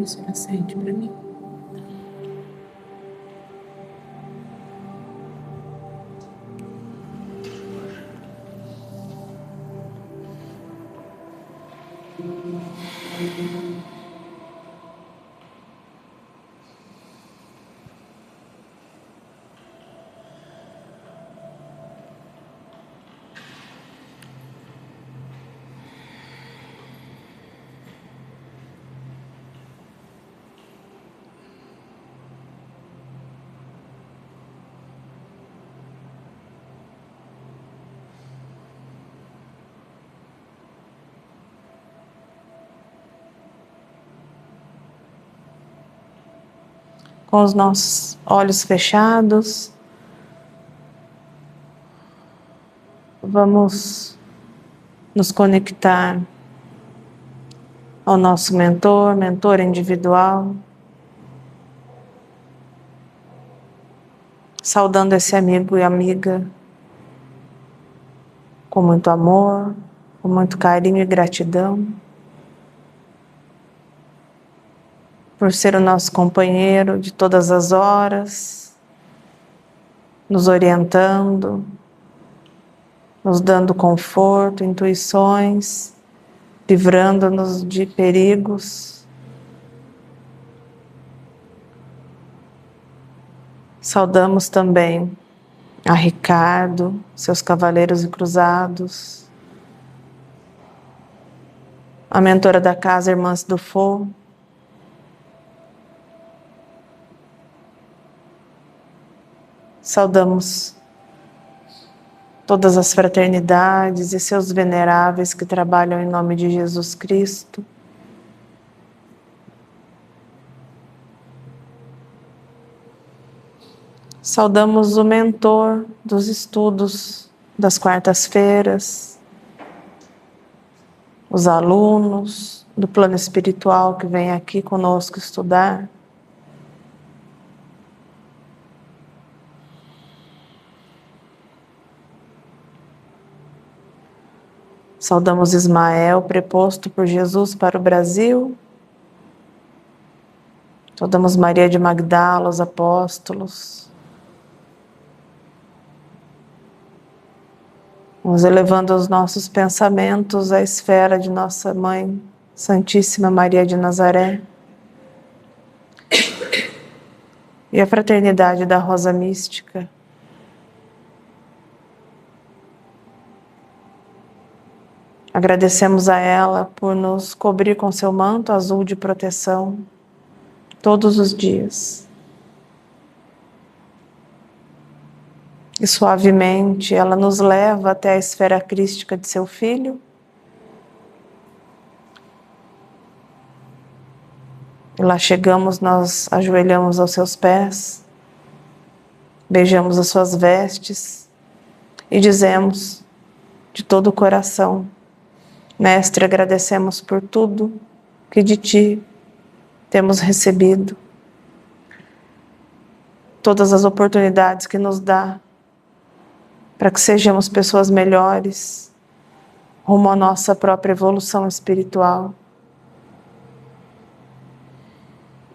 Isso ela sente para mim. Com os nossos olhos fechados, vamos nos conectar ao nosso mentor individual, saudando esse amigo e amiga com muito amor, com muito carinho e gratidão, por ser o nosso companheiro de todas as horas, nos orientando, nos dando conforto, intuições, livrando-nos de perigos. Saudamos também a Ricardo, seus cavaleiros e cruzados, a mentora da casa, Irmãs do Fogo, saudamos todas as fraternidades e seus veneráveis que trabalham em nome de Jesus Cristo. Saudamos o mentor dos estudos das quartas-feiras, os alunos do plano espiritual que vêm aqui conosco estudar. Saudamos Ismael, preposto por Jesus para o Brasil. Saudamos Maria de Magdala, os apóstolos. Vamos elevando os nossos pensamentos à esfera de nossa Mãe, Santíssima Maria de Nazaré. E a fraternidade da Rosa Mística. Agradecemos a ela por nos cobrir com seu manto azul de proteção todos os dias. E suavemente ela nos leva até a esfera crística de seu filho. E lá chegamos, nós ajoelhamos aos seus pés, beijamos as suas vestes e dizemos de todo o coração: Mestre, agradecemos por tudo que de ti temos recebido, todas as oportunidades que nos dá para que sejamos pessoas melhores, rumo à nossa própria evolução espiritual.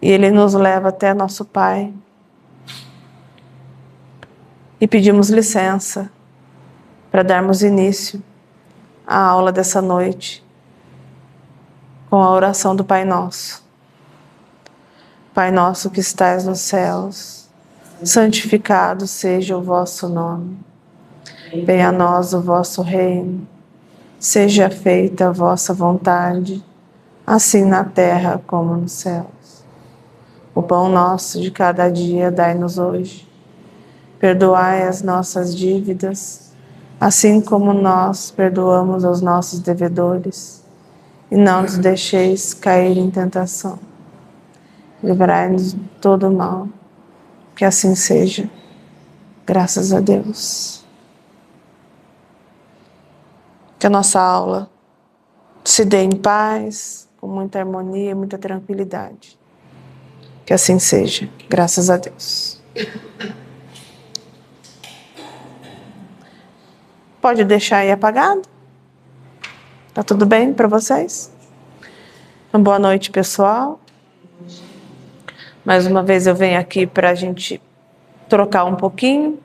E Ele nos leva até nosso Pai e pedimos licença para darmos início à aula dessa noite com a oração do Pai Nosso. Pai nosso que estais nos céus, santificado seja o vosso nome. Venha a nós o vosso reino. Seja feita a vossa vontade, assim na terra como nos céus. O pão nosso de cada dia dai-nos hoje. Perdoai as nossas dívidas, assim como nós perdoamos aos nossos devedores. E não nos deixeis cair em tentação. Livrai-nos de todo o mal. Que assim seja. Graças a Deus. Que a nossa aula se dê em paz, com muita harmonia e muita tranquilidade. Que assim seja. Graças a Deus. Pode deixar aí apagado? Tá tudo bem para vocês? Uma boa noite, pessoal. Mais uma vez eu venho aqui para a gente trocar um pouquinho.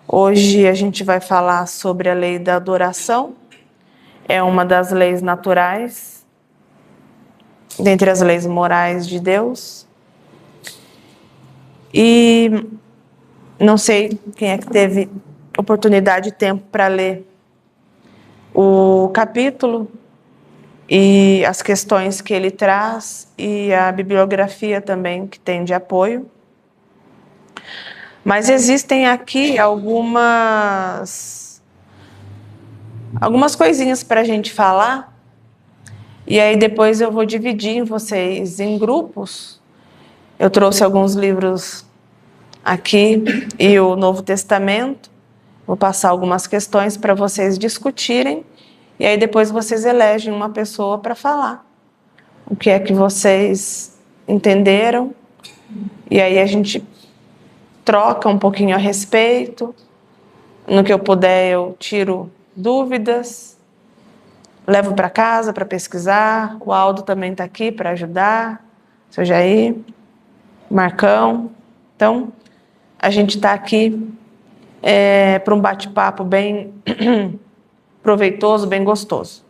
Hoje a gente vai falar sobre a lei da adoração. É uma das leis naturais, dentre as leis morais de Deus. E não sei quem é que teve oportunidade e tempo para ler o capítulo e as questões que ele traz e a bibliografia também que tem de apoio. Mas existem aqui algumas coisinhas para a gente falar, e aí depois eu vou dividir vocês em grupos. Eu trouxe alguns livros aqui e o Novo Testamento. Vou passar algumas questões para vocês discutirem, e aí depois vocês elegem uma pessoa para falar o que é que vocês entenderam, e aí a gente troca um pouquinho a respeito. No que eu puder eu tiro dúvidas, levo para casa para pesquisar. O Aldo também está aqui para ajudar, seu Jair, Marcão. Então, a gente está aqui para um bate-papo bem proveitoso, bem gostoso.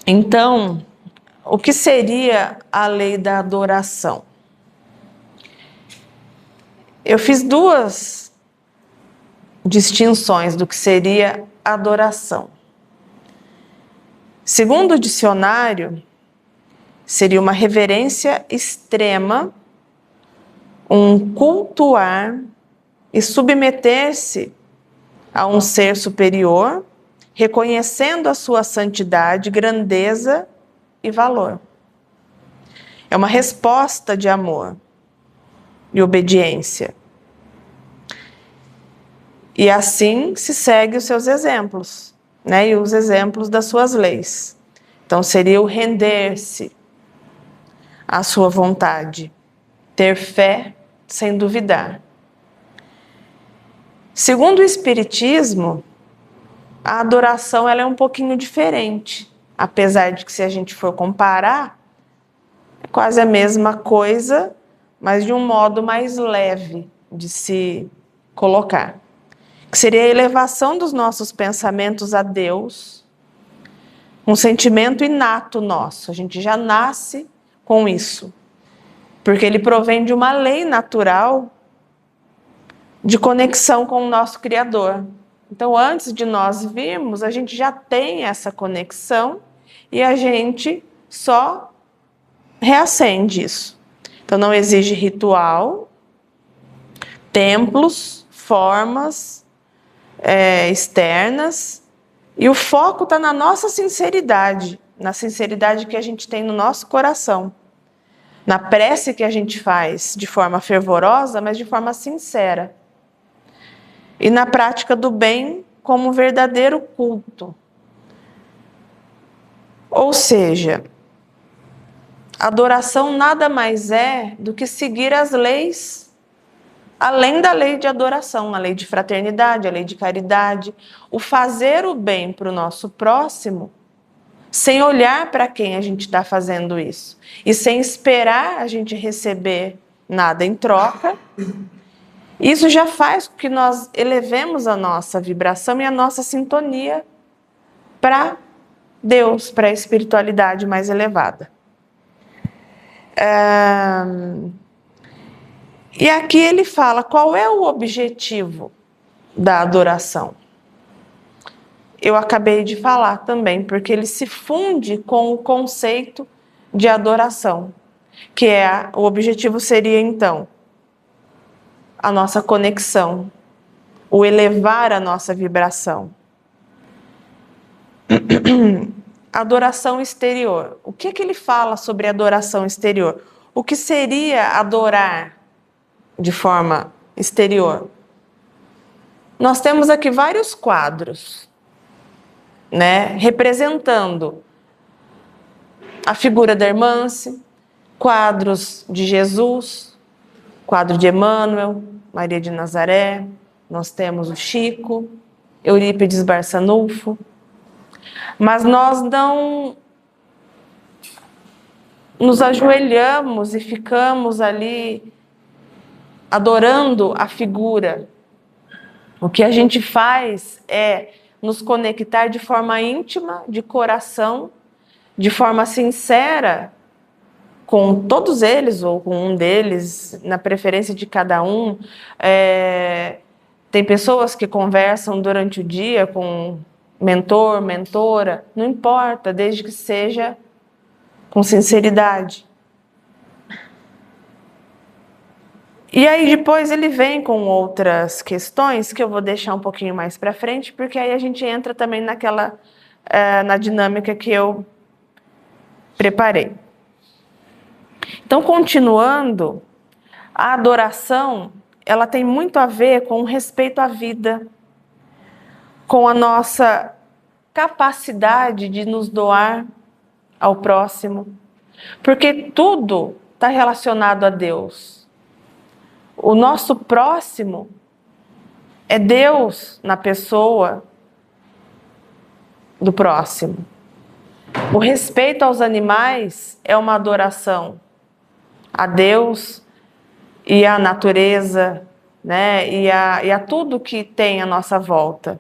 Então, o que seria a lei da adoração? Eu fiz duas distinções do que seria adoração. Segundo o dicionário, seria uma reverência extrema, um cultuar e submeter-se a um ser superior, reconhecendo a sua santidade, grandeza e valor. É uma resposta de amor e obediência. E assim se segue os seus exemplos, né? E os exemplos das suas leis. Então seria o render-se à sua vontade, ter fé sem duvidar. Segundo o Espiritismo, a adoração ela é um pouquinho diferente, apesar de que, se a gente for comparar, é quase a mesma coisa, mas de um modo mais leve de se colocar. Que seria a elevação dos nossos pensamentos a Deus, um sentimento inato nosso. A gente já nasce com isso, porque ele provém de uma lei natural de conexão com o nosso Criador. Então, antes de nós virmos, a gente já tem essa conexão e a gente só reacende isso. Então, não exige ritual, templos, formas externas, e o foco está na nossa sinceridade, na sinceridade que a gente tem no nosso coração, na prece que a gente faz de forma fervorosa, mas de forma sincera, e na prática do bem como verdadeiro culto. Ou seja, adoração nada mais é do que seguir as leis, além da lei de adoração, a lei de fraternidade, a lei de caridade, o fazer o bem para o nosso próximo, sem olhar para quem a gente está fazendo isso, e sem esperar a gente receber nada em troca. Isso já faz com que nós elevemos a nossa vibração e a nossa sintonia para Deus, para a espiritualidade mais elevada. E aqui ele fala qual é o objetivo da adoração. Eu acabei de falar também, porque ele se funde com o conceito de adoração, que o objetivo seria então a nossa conexão, o elevar a nossa vibração. Adoração exterior. O que ele fala sobre adoração exterior? O que seria adorar de forma exterior? Nós temos aqui vários quadros, né, representando a figura da Irmãce, quadros de Jesus, quadro de Emmanuel, Maria de Nazaré, nós temos o Chico, Eurípides Barçanufo, mas nós não nos ajoelhamos e ficamos ali adorando a figura. O que a gente faz é nos conectar de forma íntima, de coração, de forma sincera, com todos eles, ou com um deles, na preferência de cada um. Tem pessoas que conversam durante o dia com mentor, mentora, não importa, desde que seja com sinceridade. E aí depois ele vem com outras questões que eu vou deixar um pouquinho mais para frente, porque aí a gente entra também na dinâmica que eu preparei. Então, continuando, a adoração, ela tem muito a ver com o respeito à vida, com a nossa capacidade de nos doar ao próximo, porque tudo está relacionado a Deus. O nosso próximo é Deus na pessoa do próximo. O respeito aos animais é uma adoração a Deus e à natureza, né? E a tudo que tem à nossa volta.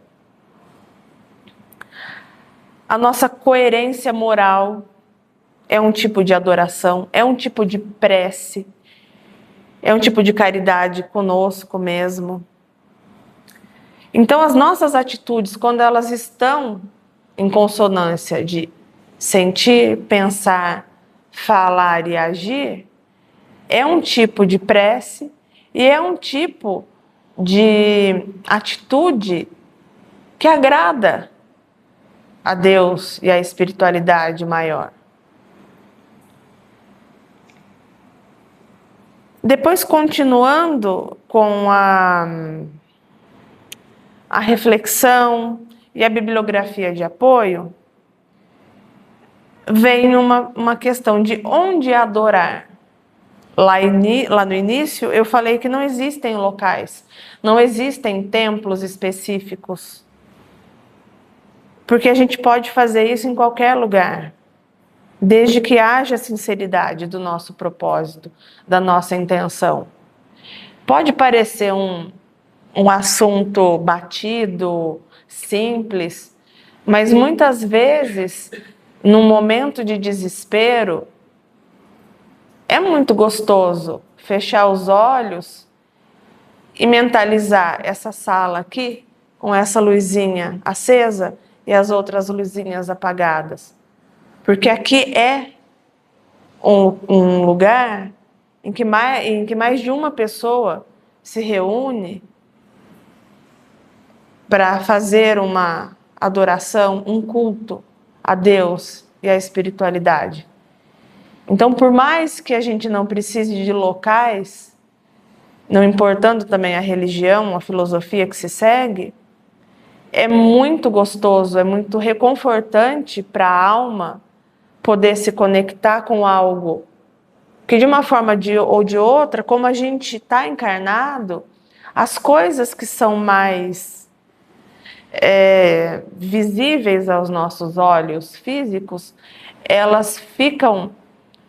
A nossa coerência moral é um tipo de adoração, é um tipo de prece, é um tipo de caridade conosco mesmo. Então, as nossas atitudes, quando elas estão em consonância de sentir, pensar, falar e agir, é um tipo de prece e é um tipo de atitude que agrada a Deus e a espiritualidade maior. Depois, continuando com a reflexão e a bibliografia de apoio, vem uma questão de onde adorar. Lá no início, eu falei que não existem locais, não existem templos específicos, porque a gente pode fazer isso em qualquer lugar, desde que haja sinceridade do nosso propósito, da nossa intenção. Pode parecer um assunto batido, simples, mas muitas vezes, num momento de desespero, é muito gostoso fechar os olhos e mentalizar essa sala aqui, com essa luzinha acesa e as outras luzinhas apagadas. Porque aqui é um lugar em que mais de uma pessoa se reúne para fazer uma adoração, um culto a Deus e à espiritualidade. Então, por mais que a gente não precise de locais, não importando também a religião, a filosofia que se segue, é muito gostoso, é muito reconfortante para a alma poder se conectar com algo que, de uma forma ou de outra, como a gente está encarnado, as coisas que são mais visíveis aos nossos olhos físicos, elas ficam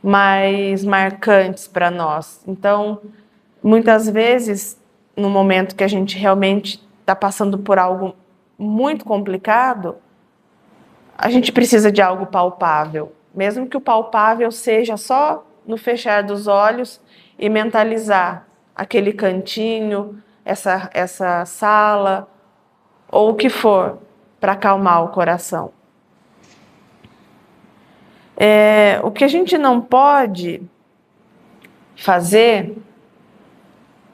mais marcantes para nós. Então, muitas vezes, no momento que a gente realmente está passando por algo muito complicado, a gente precisa de algo palpável, mesmo que o palpável seja só no fechar dos olhos e mentalizar aquele cantinho, essa sala, ou o que for, para acalmar o coração. O que a gente não pode fazer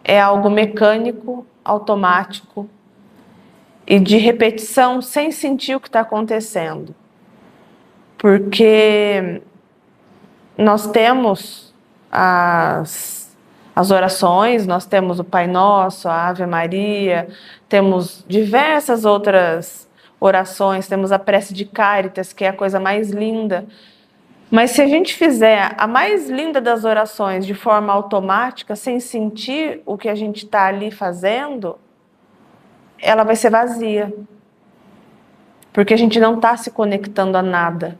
é algo mecânico, automático e de repetição sem sentir o que está acontecendo. Porque nós temos as orações, nós temos o Pai Nosso, a Ave Maria, temos diversas outras orações, temos a prece de Cáritas, que é a coisa mais linda. Mas se a gente fizer a mais linda das orações de forma automática, sem sentir o que a gente está ali fazendo, ela vai ser vazia. Porque a gente não está se conectando a nada.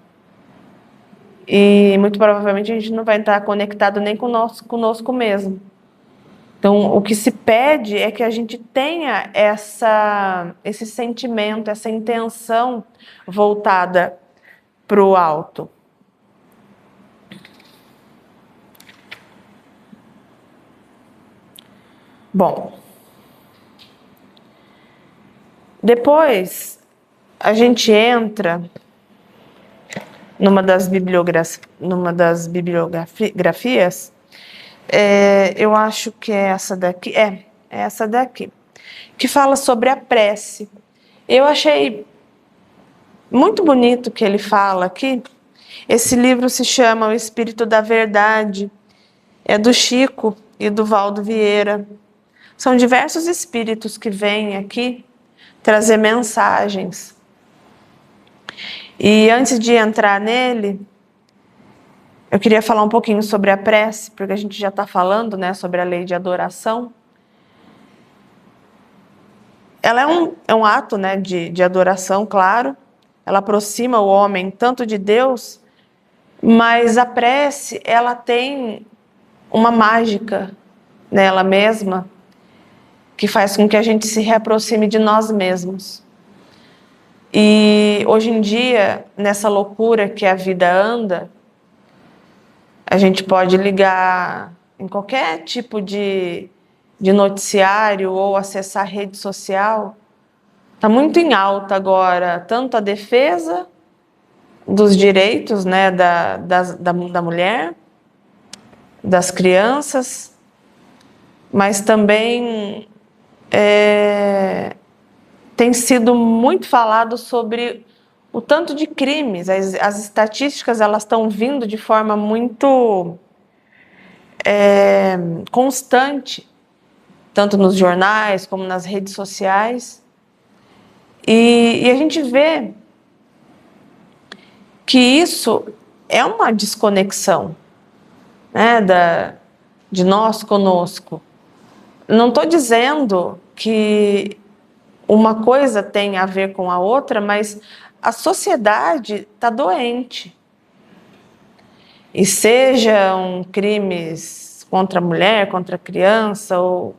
E muito provavelmente a gente não vai estar conectado nem conosco mesmo. Então, o que se pede é que a gente tenha esse sentimento, essa intenção voltada para o alto. Bom, depois a gente entra numa das bibliografias, eu acho que é essa daqui, que fala sobre a prece. Eu achei muito bonito que ele fala aqui. Esse livro se chama O Espírito da Verdade, é do Chico e do Valdo Vieira. São diversos espíritos que vêm aqui trazer mensagens. E antes de entrar nele, eu queria falar um pouquinho sobre a prece, porque a gente já está falando, né, sobre a lei de adoração. Ela é um ato, né, de adoração, claro. Ela aproxima o homem tanto de Deus, mas a prece, ela tem uma mágica nela mesma, que faz com que a gente se reaproxime de nós mesmos. E hoje em dia, nessa loucura que a vida anda, a gente pode ligar em qualquer tipo de noticiário ou acessar rede social. Está muito em alta agora, tanto a defesa dos direitos, né, da mulher, das crianças, mas também tem sido muito falado sobre o tanto de crimes. As estatísticas elas estão vindo de forma muito constante, tanto nos jornais como nas redes sociais. E a gente vê que isso é uma desconexão, né, de nós conosco. Não estou dizendo que uma coisa tem a ver com a outra, mas a sociedade está doente. E sejam crimes contra a mulher, contra a criança, ou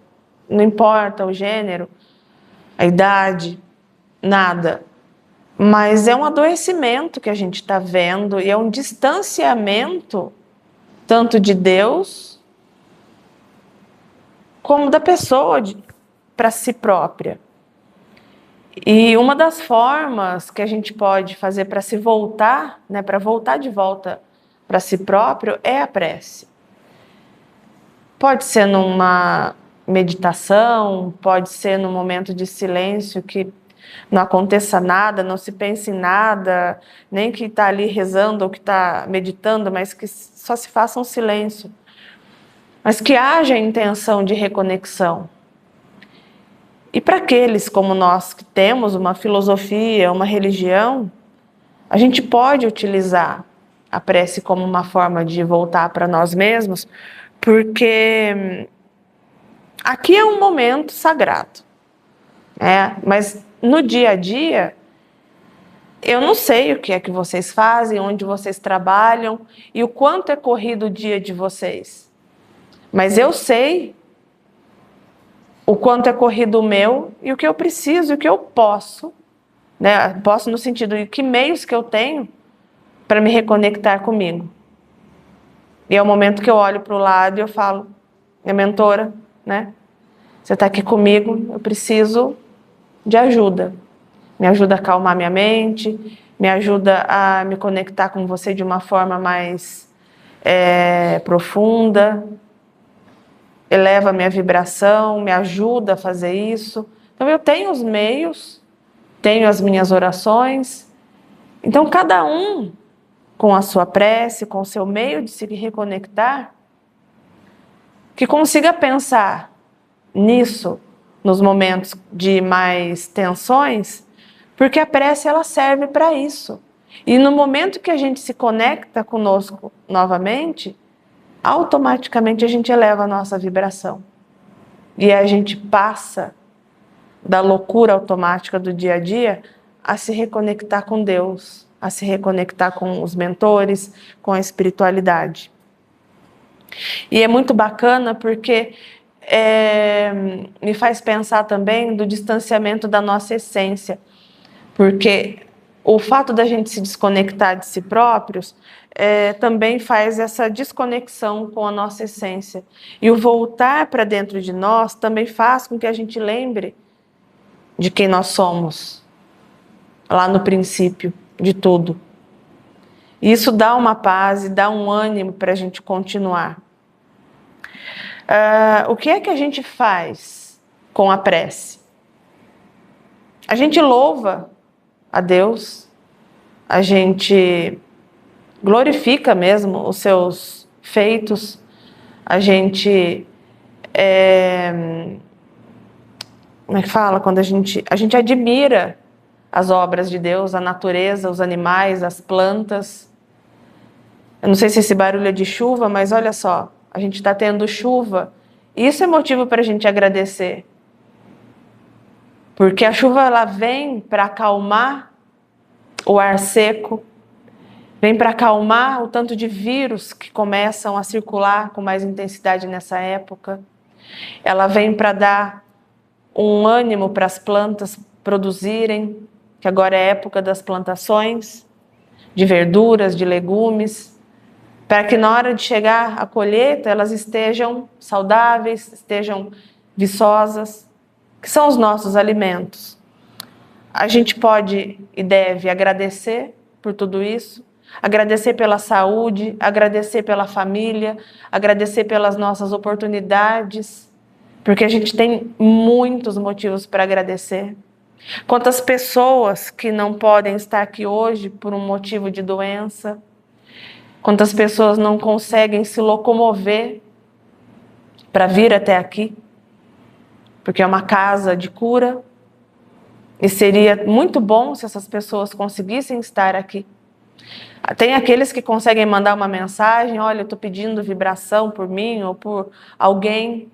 não importa o gênero, a idade, nada. Mas é um adoecimento que a gente está vendo e é um distanciamento tanto de Deus como da pessoa para si própria. E uma das formas que a gente pode fazer para se voltar, né, para voltar de volta para si próprio, é a prece. Pode ser numa meditação, pode ser num momento de silêncio que não aconteça nada, não se pense em nada, nem que está ali rezando ou que está meditando, mas que só se faça um silêncio. Mas que haja a intenção de reconexão. E para aqueles como nós que temos uma filosofia, uma religião, a gente pode utilizar a prece como uma forma de voltar para nós mesmos, porque aqui é um momento sagrado. Mas no dia a dia, eu não sei o que é que vocês fazem, onde vocês trabalham e o quanto é corrido o dia de vocês. Mas eu sei o quanto é corrido o meu e o que eu preciso e o que eu posso, né? Posso no sentido de que meios que eu tenho para me reconectar comigo. E é o momento que eu olho para o lado e eu falo, minha mentora, né? Você está aqui comigo, eu preciso de ajuda. Me ajuda a acalmar minha mente, me ajuda a me conectar com você de uma forma mais profunda, eleva a minha vibração, me ajuda a fazer isso. Então eu tenho os meios, tenho as minhas orações. Então cada um com a sua prece, com o seu meio de se reconectar, que consiga pensar nisso nos momentos de mais tensões, porque a prece ela serve para isso. E no momento que a gente se conecta conosco novamente, automaticamente a gente eleva a nossa vibração. E a gente passa da loucura automática do dia a dia a se reconectar com Deus, a se reconectar com os mentores, com a espiritualidade. E é muito bacana porque me faz pensar também do distanciamento da nossa essência, porque o fato da gente se desconectar de si próprios também faz essa desconexão com a nossa essência. E o voltar para dentro de nós também faz com que a gente lembre de quem nós somos, lá no princípio de tudo. E isso dá uma paz e dá um ânimo para a gente continuar. O que é que a gente faz com a prece? A gente louva a Deus, a gente glorifica mesmo os seus feitos, a gente como é que fala? Quando a gente admira as obras de Deus, a natureza, os animais, as plantas. Eu não sei se esse barulho é de chuva, mas olha só, a gente está tendo chuva. Isso é motivo para a gente agradecer. Porque a chuva ela vem para acalmar o ar seco, vem para acalmar o tanto de vírus que começam a circular com mais intensidade nessa época. Ela vem para dar um ânimo para as plantas produzirem, que agora é época das plantações, de verduras, de legumes, para que na hora de chegar a colheita elas estejam saudáveis, estejam viçosas, que são os nossos alimentos. A gente pode e deve agradecer por tudo isso, agradecer pela saúde, agradecer pela família, agradecer pelas nossas oportunidades, porque a gente tem muitos motivos para agradecer. Quantas pessoas que não podem estar aqui hoje por um motivo de doença, quantas pessoas não conseguem se locomover para vir até aqui, porque é uma casa de cura, e seria muito bom se essas pessoas conseguissem estar aqui. Tem aqueles que conseguem mandar uma mensagem, olha, eu estou pedindo vibração por mim ou por alguém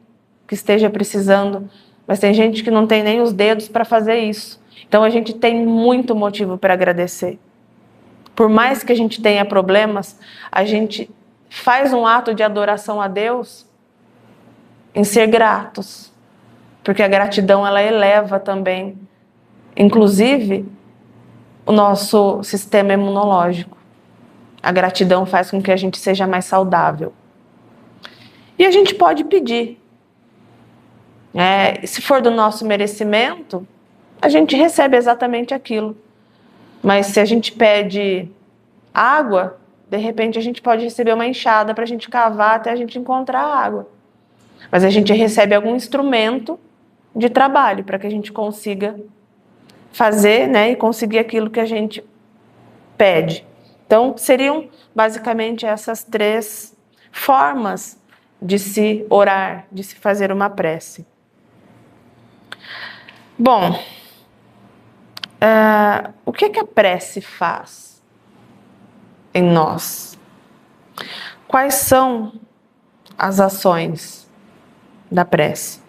que esteja precisando, mas tem gente que não tem nem os dedos para fazer isso. Então a gente tem muito motivo para agradecer. Por mais que a gente tenha problemas, a gente faz um ato de adoração a Deus em ser gratos, porque a gratidão ela eleva também, inclusive, o nosso sistema imunológico. A gratidão faz com que a gente seja mais saudável. E a gente pode pedir. Se for do nosso merecimento, a gente recebe exatamente aquilo. Mas se a gente pede água, de repente a gente pode receber uma enxada para a gente cavar até a gente encontrar água. Mas a gente recebe algum instrumento de trabalho para que a gente consiga fazer, e conseguir aquilo que a gente pede. Então, seriam basicamente essas 3 formas de se orar, de se fazer uma prece. Bom, o que a prece faz em nós? Quais são as ações da prece?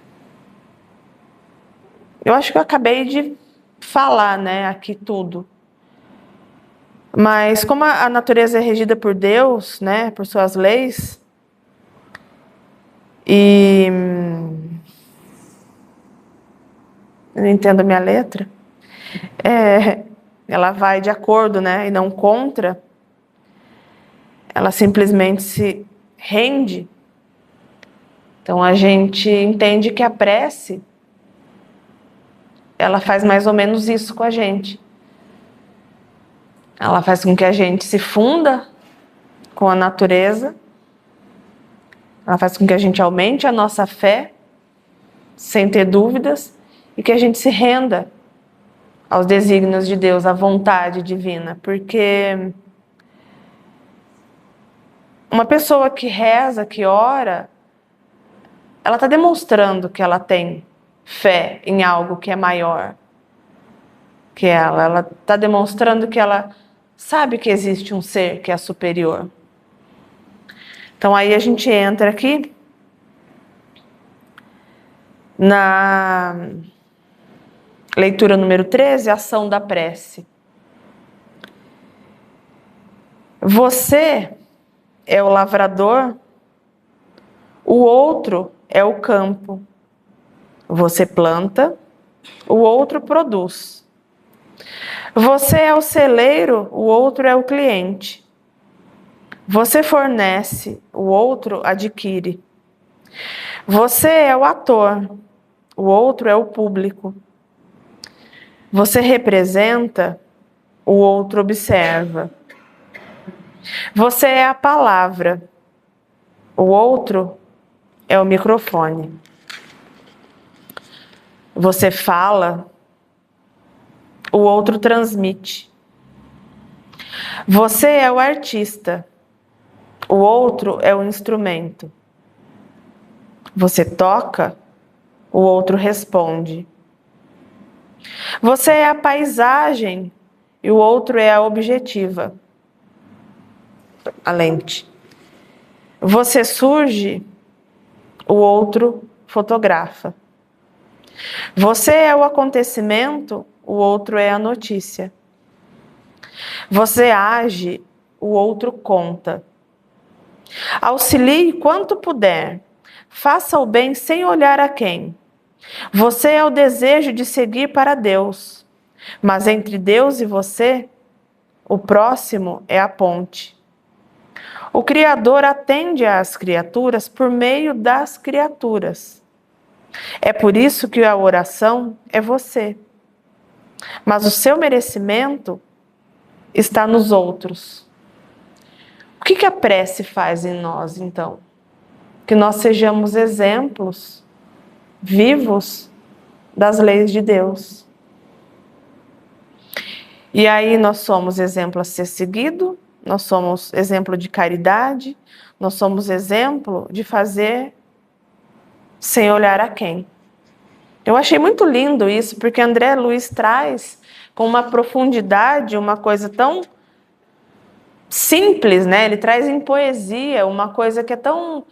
Eu acho que eu acabei de falar, aqui tudo. Mas como a natureza é regida por Deus, por suas leis, e eu não entendo a minha letra, ela vai de acordo, e não contra, ela simplesmente se rende. Então a gente entende que a prece, ela faz mais ou menos isso com a gente. Ela faz com que a gente se funda com a natureza, ela faz com que a gente aumente a nossa fé, sem ter dúvidas, e que a gente se renda aos desígnios de Deus, à vontade divina. Porque uma pessoa que reza, que ora, ela está demonstrando que ela tem fé em algo que é maior que ela. Ela está demonstrando que ela sabe que existe um ser que é superior. Então aí a gente entra aqui na leitura número 13, ação da prece. Você é o lavrador, o outro é o campo. Você planta, o outro produz. Você é o celeiro, o outro é o cliente. Você fornece, o outro adquire. Você é o ator, o outro é o público. Você representa, o outro observa. Você é a palavra, o outro é o microfone. Você fala, o outro transmite. Você é o artista, o outro é o instrumento. Você toca, o outro responde. Você é a paisagem e o outro é a objetiva, a lente. Você surge, o outro fotografa. Você é o acontecimento, o outro é a notícia. Você age, o outro conta. Auxilie quanto puder. Faça o bem sem olhar a quem. Você é o desejo de seguir para Deus. Mas entre Deus e você, o próximo é a ponte. O Criador atende às criaturas por meio das criaturas. É por isso que a oração é você. Mas o seu merecimento está nos outros. O que a prece faz em nós, então? Que nós sejamos exemplos vivos das leis de Deus. E aí nós somos exemplo a ser seguido, nós somos exemplo de caridade, nós somos exemplo de fazer sem olhar a quem. Eu achei muito lindo isso, porque André Luiz traz com uma profundidade, uma coisa tão simples, né? Ele traz em poesia uma coisa que é tão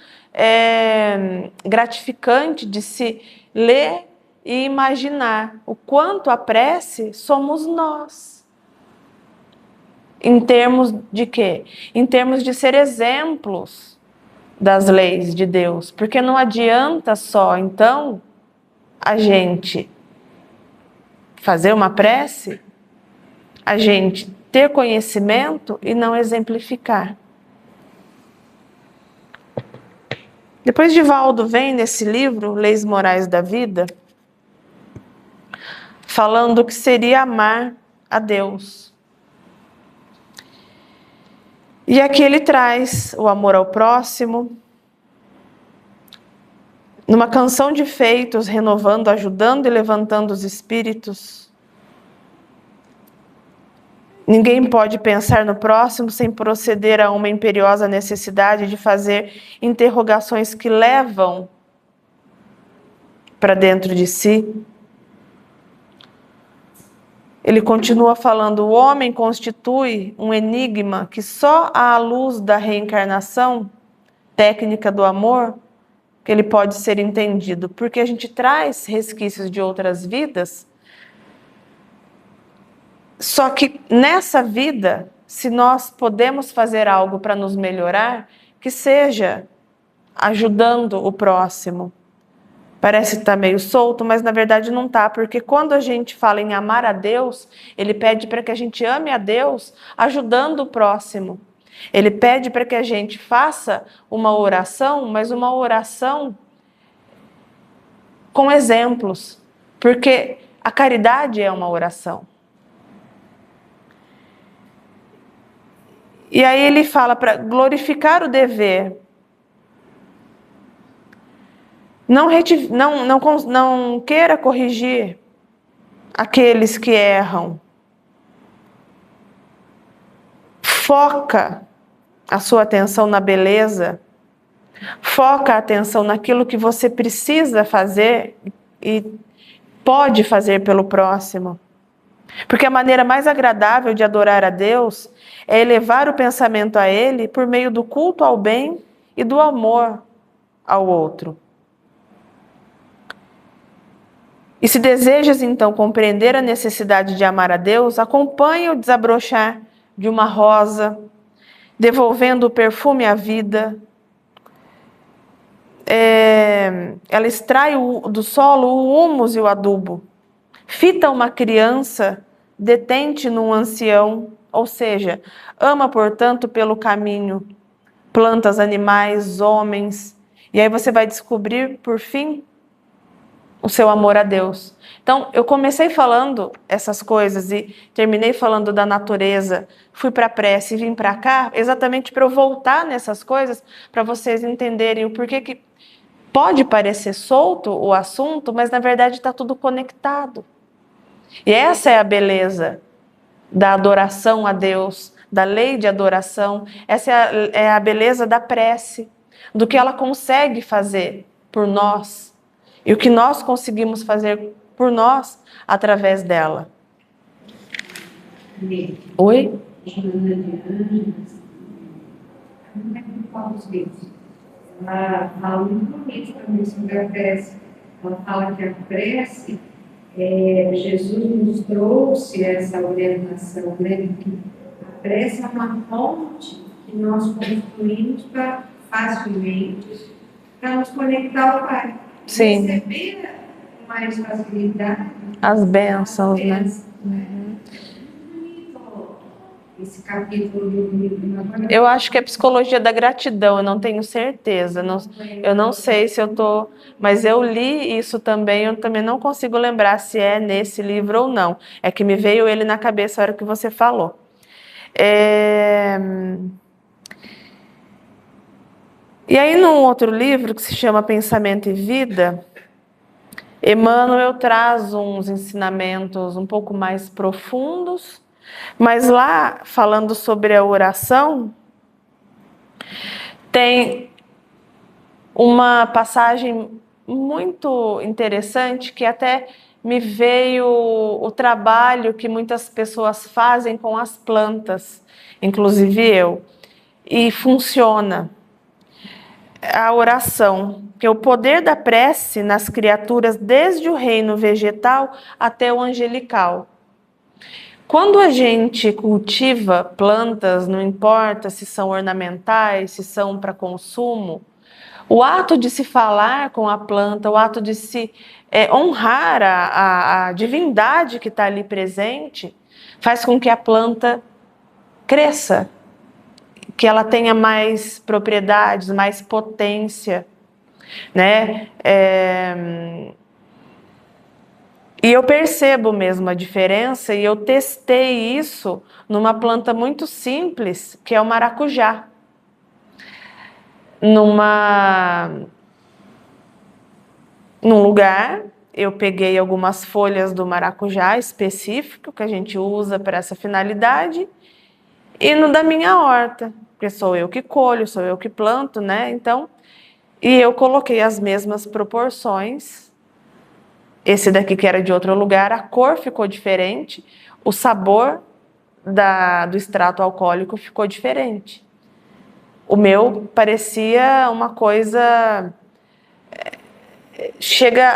gratificante de se ler e imaginar o quanto a prece somos nós. Em termos de quê? Em termos de ser exemplos das leis de Deus. Porque não adianta só, então, a gente fazer uma prece, a gente ter conhecimento e não exemplificar. Depois Divaldo vem nesse livro, Leis Morais da Vida, falando que seria amar a Deus. E aqui ele traz o amor ao próximo, numa canção de feitos, renovando, ajudando e levantando os espíritos. Ninguém pode pensar no próximo sem proceder a uma imperiosa necessidade de fazer interrogações que levam para dentro de si. Ele continua falando: o homem constitui um enigma que só à luz da reencarnação, técnica do amor, que ele pode ser entendido, porque a gente traz resquícios de outras vidas. Só que nessa vida, se nós podemos fazer algo para nos melhorar, que seja ajudando o próximo. Parece que está meio solto, mas na verdade não está, porque quando a gente fala em amar a Deus, ele pede para que a gente ame a Deus ajudando o próximo. Ele pede para que a gente faça uma oração, mas uma oração com exemplos, porque a caridade é uma oração. E aí ele fala para glorificar o dever. Não queira corrigir aqueles que erram. Foca a sua atenção na beleza. Foca a atenção naquilo que você precisa fazer e pode fazer pelo próximo. Porque a maneira mais agradável de adorar a Deus é elevar o pensamento a Ele por meio do culto ao bem e do amor ao outro. E se desejas então compreender a necessidade de amar a Deus, acompanhe o desabrochar de uma rosa, devolvendo o perfume à vida. Ela extrai do solo o húmus e o adubo. Fita uma criança, detente num ancião, ou seja, ama, portanto, pelo caminho, plantas, animais, homens. E aí você vai descobrir, por fim, o seu amor a Deus. Então, eu comecei falando essas coisas e terminei falando da natureza, fui para a prece e vim para cá, exatamente para eu voltar nessas coisas, para vocês entenderem o porquê que pode parecer solto o assunto, mas na verdade está tudo conectado. E essa é a beleza da adoração a Deus, da lei de adoração. Essa é a beleza da prece, do que ela consegue fazer por nós e o que nós conseguimos fazer por nós através dela. Oi? Ela fala muito bonito também sobre a prece. Ela fala que a prece, Jesus nos trouxe essa orientação, né? Que a prece é uma ponte que nós construímos facilmente para nos conectar ao Pai. Sim. Receber com mais facilidade as bênçãos, né? Esse capítulo do livro. Eu acho que é psicologia da gratidão, eu não tenho certeza. Eu não sei se eu tô, mas eu li isso também, eu também não consigo lembrar se é nesse livro ou não. É que me veio ele na cabeça a hora que você falou. E aí, num outro livro que se chama Pensamento e Vida, Emmanuel traz uns ensinamentos um pouco mais profundos, mas lá, falando sobre a oração, tem uma passagem muito interessante que até me veio o trabalho que muitas pessoas fazem com as plantas, inclusive eu, e funciona. A oração, que é o poder da prece nas criaturas desde o reino vegetal até o angelical. Quando a gente cultiva plantas, não importa se são ornamentais, se são para consumo, o ato de se falar com a planta, o ato de se honrar a divindade que está ali presente, faz com que a planta cresça, que ela tenha mais propriedades, mais potência, né? E eu percebo mesmo a diferença, e eu testei isso numa planta muito simples, que é o maracujá. Num lugar, eu peguei algumas folhas do maracujá específico, que a gente usa para essa finalidade, e no da minha horta, porque sou eu que colho, sou eu que planto, né? Então, e eu coloquei as mesmas proporções. Esse daqui que era de outro lugar, a cor ficou diferente, o sabor do extrato alcoólico ficou diferente. O meu parecia uma coisa... chega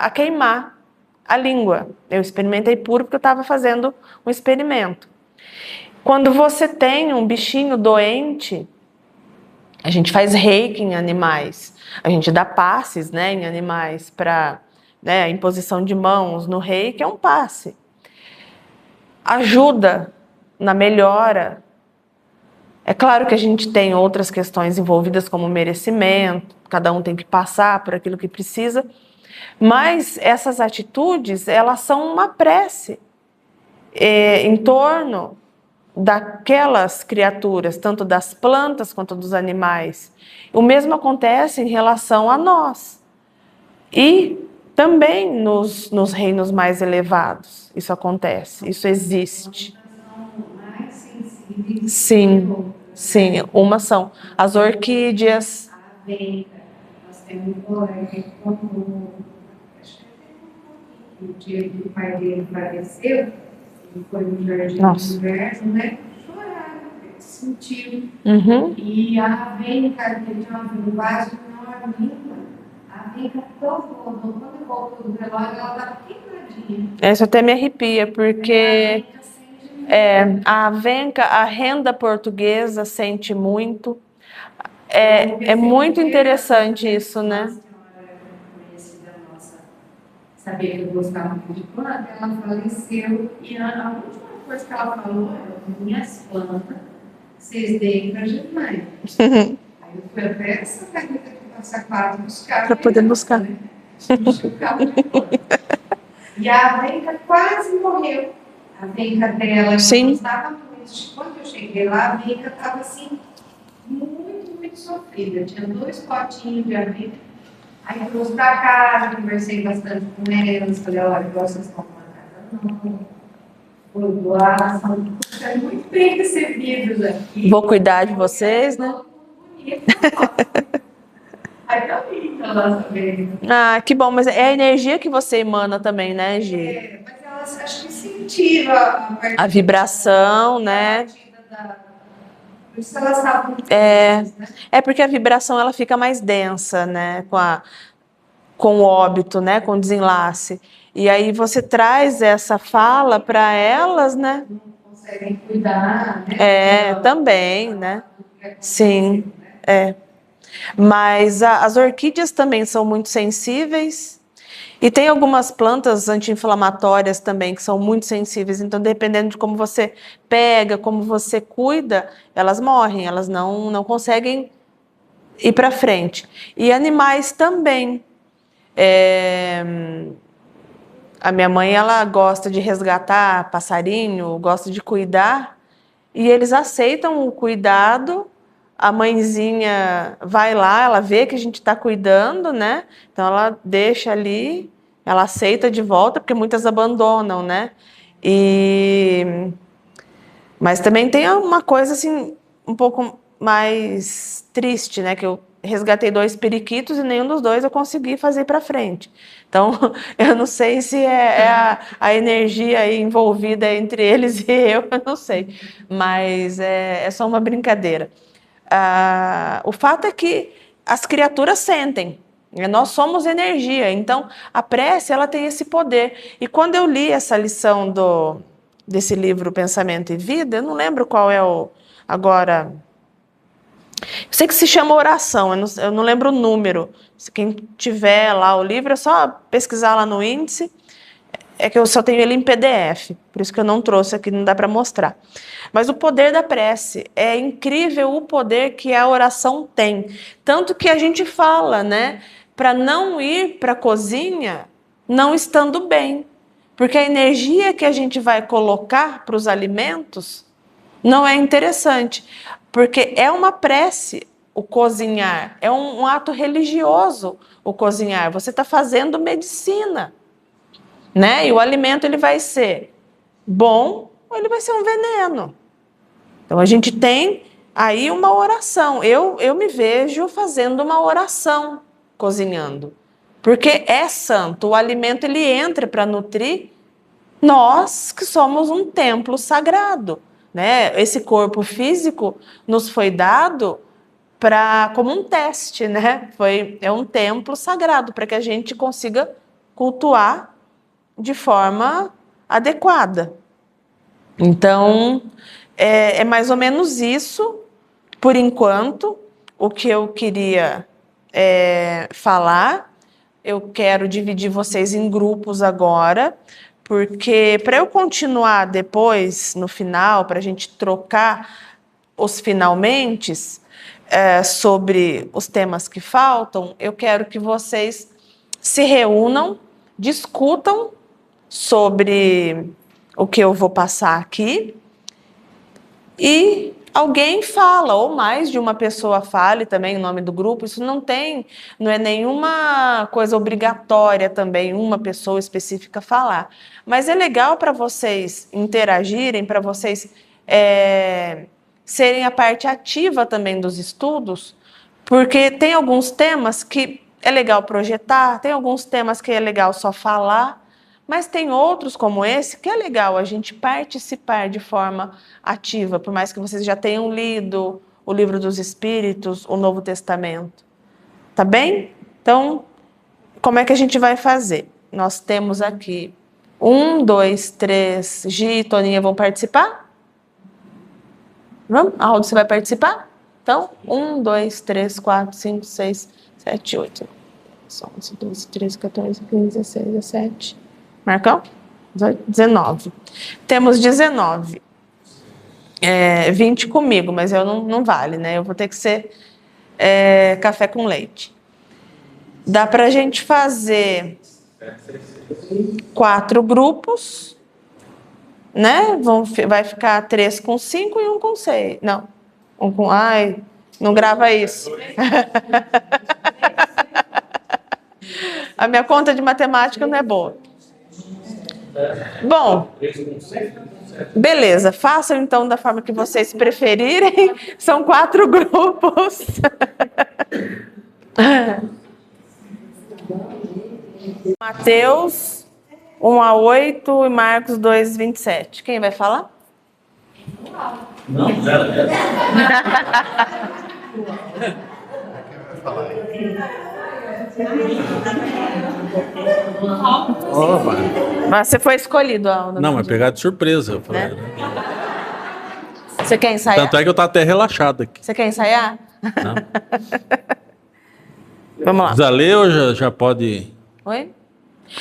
a queimar a língua. Eu experimentei puro porque eu estava fazendo um experimento. Quando você tem um bichinho doente, a gente faz reiki em animais, a gente dá passes, né, em animais para, né, a imposição de mãos no reiki é um passe. Ajuda na melhora. É claro que a gente tem outras questões envolvidas como merecimento, cada um tem que passar por aquilo que precisa, mas essas atitudes, elas são uma prece em torno daquelas criaturas, tanto das plantas quanto dos animais. O mesmo acontece em relação a nós. E também nos reinos mais elevados isso acontece, isso existe. Sim, sim, umas são as orquídeas. Nós temos um colega que contou, acho que o dia que o pai dele faleceu, ele foi no Jardim do Universo, né? Choraram, ele sentiu. E a avenca, que tinha um vaso enorme, a avenca tocou, quando voltou do relógio, ela estava queimadinha. Isso até me arrepia, porque A Avenca, a renda portuguesa sente muito. É muito interessante isso, né? Sabia que eu gostava muito de planta, ela faleceu e a última coisa que ela falou era: minhas plantas, vocês deem para a Germânia. Aí eu fui até essa carreta que passa 4 buscar. Para poder buscar. Né? E a Avenca quase morreu. A Avenca dela não estava muito. Quando eu cheguei lá, a Avenca estava assim, muito sofrida. Tinha 2 potinhos de Avenca. Aí eu trouxe para casa, conversei bastante com elas, falei: olha, vocês estão na casa não. Vou doar, são muito bem recebidos aqui. Vou cuidar de vocês, né? Aí tá lindo a nossa vida. Ah, que bom, mas é a energia que você emana também, né, Gi? Mas elas acho que sentiram a vibração, né? Por isso elas estavam porque a vibração ela fica mais densa, né? Com o óbito, né? Com o desenlace. E aí você traz essa fala para elas, né? Não conseguem cuidar, né? Também, né? Sim, Mas as orquídeas também são muito sensíveis. E tem algumas plantas anti-inflamatórias também que são muito sensíveis. Então, dependendo de como você pega, como você cuida, elas morrem, elas não conseguem ir para frente. E animais também. A minha mãe, ela gosta de resgatar passarinho, gosta de cuidar, e eles aceitam o cuidado. A mãezinha vai lá, ela vê que a gente está cuidando, né? Então ela deixa ali, ela aceita de volta, porque muitas abandonam, né? Mas também tem uma coisa assim, um pouco mais triste, né? Que eu resgatei 2 periquitos e nenhum dos 2 eu consegui fazer para frente. Então, eu não sei se a energia aí envolvida entre eles e eu não sei. Mas é só uma brincadeira. O fato é que as criaturas sentem, né? Nós somos energia, então a prece ela tem esse poder. E quando eu li essa lição desse livro Pensamento e Vida, eu não lembro qual é agora. Eu sei que se chama oração, eu não lembro o número. Se quem tiver lá o livro é só pesquisar lá no índice. É que eu só tenho ele em PDF, por isso que eu não trouxe aqui, não dá para mostrar. Mas o poder da prece, é incrível o poder que a oração tem. Tanto que a gente fala, né, para não ir para a cozinha não estando bem. Porque a energia que a gente vai colocar para os alimentos não é interessante. Porque é uma prece o cozinhar, é um ato religioso o cozinhar. Você está fazendo medicina. Né? E o alimento ele vai ser bom ou ele vai ser um veneno. Então a gente tem aí uma oração. Eu me vejo fazendo uma oração cozinhando, porque é santo. O alimento ele entra para nutrir nós que somos um templo sagrado, né? Esse corpo físico nos foi dado como um teste, né? É um templo sagrado para que a gente consiga cultuar de forma adequada. Então, é mais ou menos isso, por enquanto, o que eu queria falar. Eu quero dividir vocês em grupos agora, porque para eu continuar depois, no final, para a gente trocar os finalmente sobre os temas que faltam, eu quero que vocês se reúnam, discutam sobre o que eu vou passar aqui e alguém fala, ou mais de uma pessoa fale também em nome do grupo. Isso não é nenhuma coisa obrigatória também uma pessoa específica falar, mas é legal para vocês interagirem, para vocês serem a parte ativa também dos estudos, porque tem alguns temas que é legal projetar, tem alguns temas que é legal só falar, mas tem outros como esse que é legal a gente participar de forma ativa, por mais que vocês já tenham lido o Livro dos Espíritos, o Novo Testamento. Tá bem? Então, como é que a gente vai fazer? Nós temos aqui 1, 2, 3, Gi e Toninha vão participar? Vamos? Arnaldo, você vai participar? Então, 1, 2, 3, 4, 5, 6, 7, 8, 11, 12, 13, 14, 15, 16, 17. Marcão? 18, 19. Temos 19. 20 comigo, mas eu não vale, né? Eu vou ter que ser café com leite. Dá para a gente fazer 4 grupos, né? Vai ficar 3 com 5 e 1 com 6. Não. Ai, não grava isso. A minha conta de matemática não é boa. Bom, beleza. Façam então da forma que vocês preferirem. São 4 grupos. Mateus 1 a 8 e Marcos 2, 27. Quem vai falar? Não, Mas você foi escolhido, Aldo. não, mas pegar de surpresa. Eu falei, Né? Você quer ensaiar? Tanto é que eu tô até relaxado aqui. Você quer ensaiar? Não. Vamos lá. Precisa ler ou já pode Oi?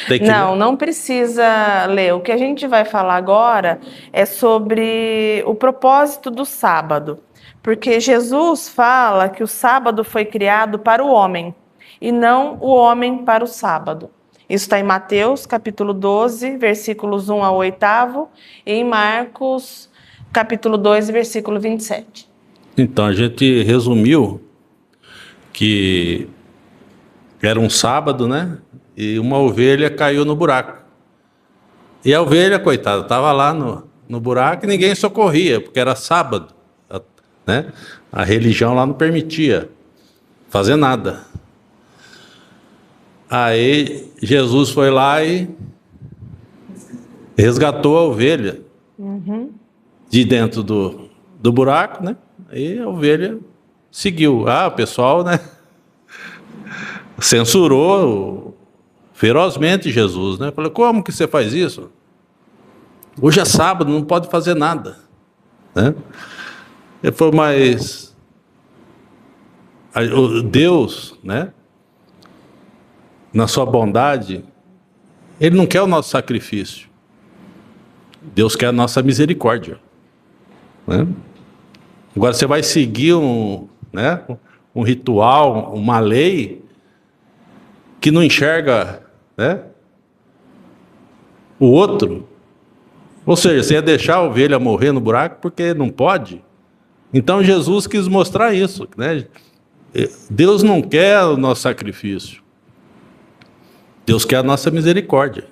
ter que Não precisa ler. O que a gente vai falar agora é sobre o propósito do sábado. Porque Jesus fala que o sábado foi criado para o homem e não o homem para o sábado. Isso está em Mateus, capítulo 12, versículos 1 ao 8, e em Marcos, capítulo 2, versículo 27. Então, a gente resumiu que era um sábado, né? E uma ovelha caiu no buraco. E a ovelha, coitada, estava lá no buraco e ninguém socorria, porque era sábado, né? A religião lá não permitia fazer nada. Aí Jesus foi lá e resgatou a ovelha de dentro do buraco, né? E a ovelha seguiu. O pessoal, né? Censurou ferozmente Jesus, né? Falou, como que você faz isso? Hoje é sábado, não pode fazer nada, né? Ele falou, mas Deus, né? Na sua bondade, Ele não quer o nosso sacrifício. Deus quer a nossa misericórdia, né? Agora você vai seguir um ritual, uma lei que não enxerga, né, o outro. Ou seja, você ia deixar a ovelha morrer no buraco porque não pode. Então Jesus quis mostrar isso, né? Deus não quer o nosso sacrifício. Deus quer a nossa misericórdia,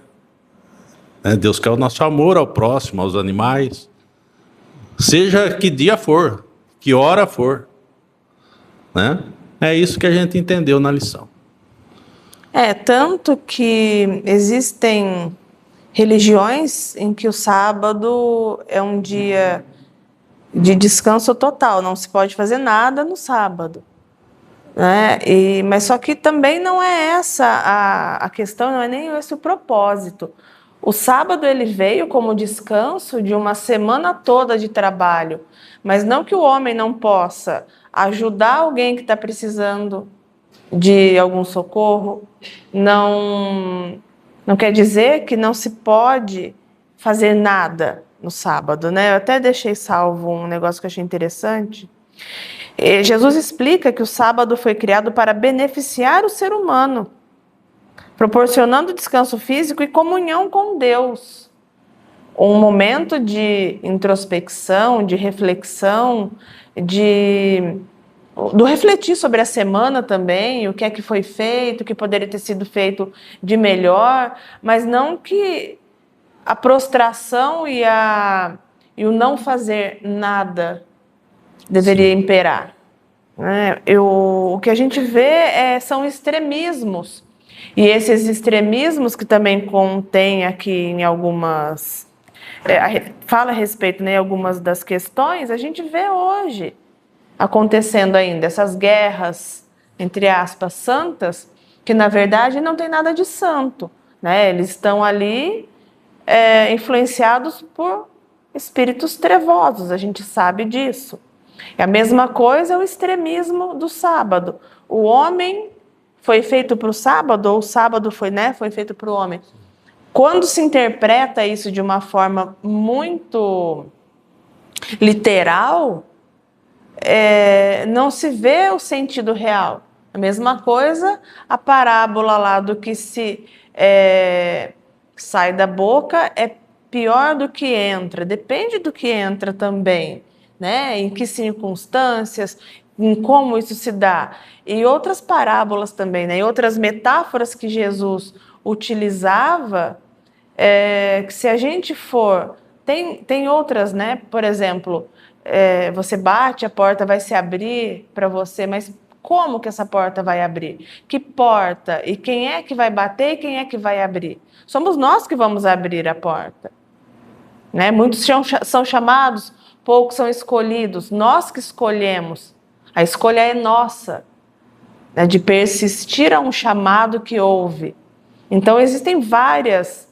né? Deus quer o nosso amor ao próximo, aos animais. Seja que dia for, que hora for, né? É isso que a gente entendeu na lição. Tanto que existem religiões em que o sábado é um dia de descanso total, não se pode fazer nada no sábado, né? Mas só que também não é essa a questão, não é nem esse o propósito. O sábado ele veio como descanso de uma semana toda de trabalho, mas não que o homem não possa ajudar alguém que está precisando de algum socorro, não quer dizer que não se pode fazer nada no sábado, né? Eu até deixei salvo um negócio que eu achei interessante. Jesus explica que o sábado foi criado para beneficiar o ser humano, proporcionando descanso físico e comunhão com Deus. Um momento de introspecção, de reflexão, do refletir sobre a semana também, o que é que foi feito, o que poderia ter sido feito de melhor, mas não que a prostração e o não fazer nada deveria imperar, né? O que a gente vê são extremismos, e esses extremismos que também contém aqui em algumas... fala a respeito, né, algumas das questões, a gente vê hoje acontecendo ainda, essas guerras, entre aspas, santas, que na verdade não tem nada de santo, né? Eles estão ali influenciados por espíritos trevosos, a gente sabe disso. E a mesma coisa é o extremismo do sábado. O homem foi feito para o sábado, ou o sábado foi feito para o homem. Quando se interpreta isso de uma forma muito literal, não se vê o sentido real. A mesma coisa, a parábola lá do que se sai da boca é pior do que entra. Depende do que entra também, né? Em que circunstâncias, em como isso se dá. E outras parábolas também, né? E outras metáforas que Jesus utilizava, que se a gente for... Tem outras, né? Por exemplo, você bate, a porta vai se abrir para você, mas como que essa porta vai abrir? Que porta? E quem é que vai bater e quem é que vai abrir? Somos nós que vamos abrir a porta. Né? Muitos são chamados, poucos são escolhidos. Nós que escolhemos. A escolha é nossa, né? De persistir a um chamado que houve. Então existem vários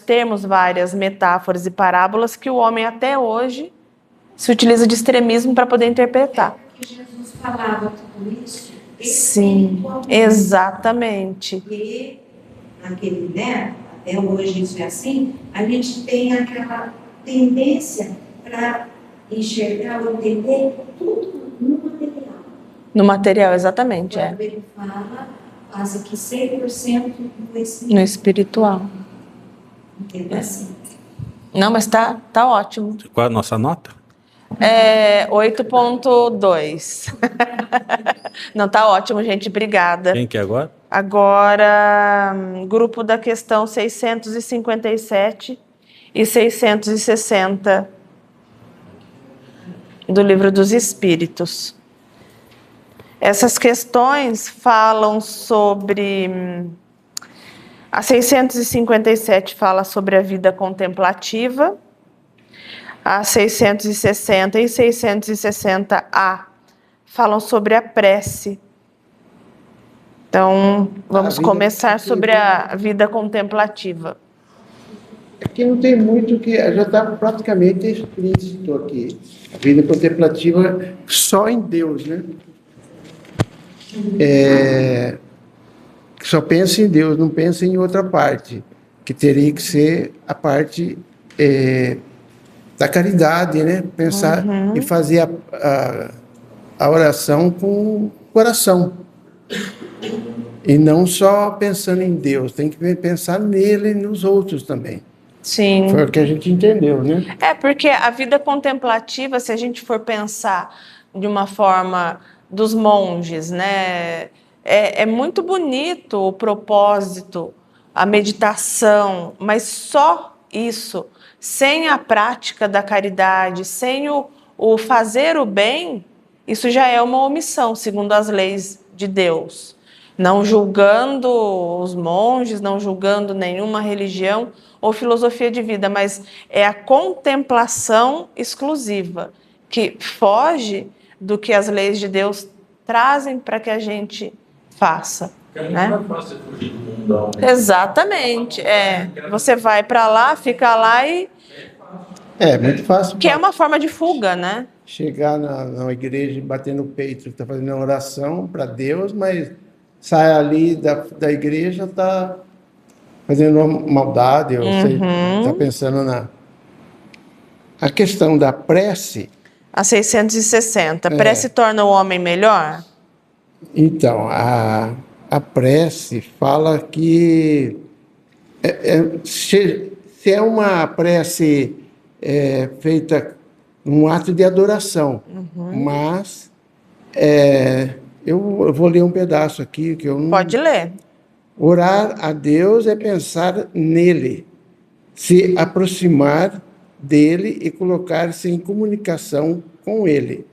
termos, várias metáforas e parábolas que o homem até hoje se utiliza de extremismo para poder interpretar. Porque Jesus falava tudo isso. Sim, exatamente. E naquele, né? Até hoje isso é assim, a gente tem aquela tendência para enxergar ou entender tudo no material. No material, exatamente. Quando ele fala, quase que 100% no espiritual. Entendo assim. Não, mas tá ótimo. Qual é a nossa nota? 8.2. Não, tá ótimo, gente. Obrigada. Quem que é agora? Agora, grupo da questão 657 e 660 do Livro dos Espíritos. Essas questões falam sobre... A 657 fala sobre a vida contemplativa. A 660 e 660A falam sobre a prece. Então, vamos começar sobre a vida contemplativa. Aqui não tem muito que... Já está praticamente explícito aqui. A vida contemplativa só em Deus, né? Só pensa em Deus, não pensa em outra parte, que teria que ser a parte da caridade, né? Pensar e fazer a oração com o coração. E não só pensando em Deus, tem que pensar nele e nos outros também. Sim. Foi o que a gente entendeu, né? Porque a vida contemplativa, se a gente for pensar de uma forma dos monges, né? É muito bonito o propósito, a meditação, mas só isso, sem a prática da caridade, sem o fazer o bem, isso já é uma omissão, segundo as leis de Deus. Não julgando os monges, não julgando nenhuma religião ou filosofia de vida, mas é a contemplação exclusiva, que foge do que as leis de Deus trazem para que a gente faça. Né? Não é fácil fugir do mundão. Exatamente. Você vai para lá, fica lá e... Muito fácil. Que é uma forma de fuga, né? Chegar na igreja e bater no peito, está fazendo uma oração para Deus, mas sai ali da igreja, está fazendo uma maldade, ou seja, está pensando a questão da prece. A 660. Prece torna o homem melhor? Então, a prece fala que se é uma prece feita um ato de adoração, mas eu vou ler um pedaço aqui que eu não... Pode ler. Orar a Deus é pensar nele, se aproximar dele e colocar-se em comunicação com ele.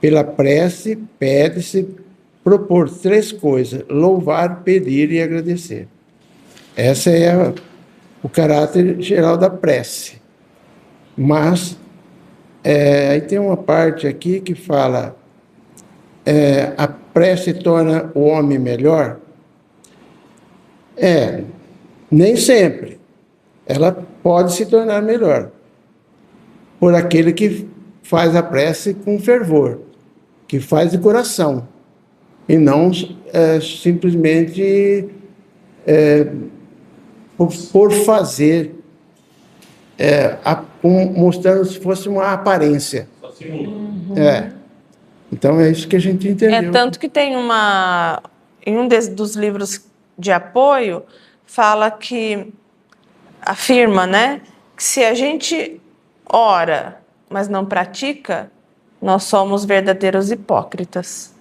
Pela prece, pede-se propor 3 coisas: louvar, pedir e agradecer. Esse é o caráter geral da prece. Mas aí tem uma parte aqui que fala a prece torna o homem melhor. Nem sempre. ela pode se tornar melhor por aquele que faz a prece com fervor, que faz de coração, e não simplesmente por fazer, mostrando se fosse uma aparência. Então é isso que a gente entendeu. Tanto que tem em um dos livros de apoio, fala que, afirma, né, que se a gente ora, mas não pratica, nós somos verdadeiros hipócritas.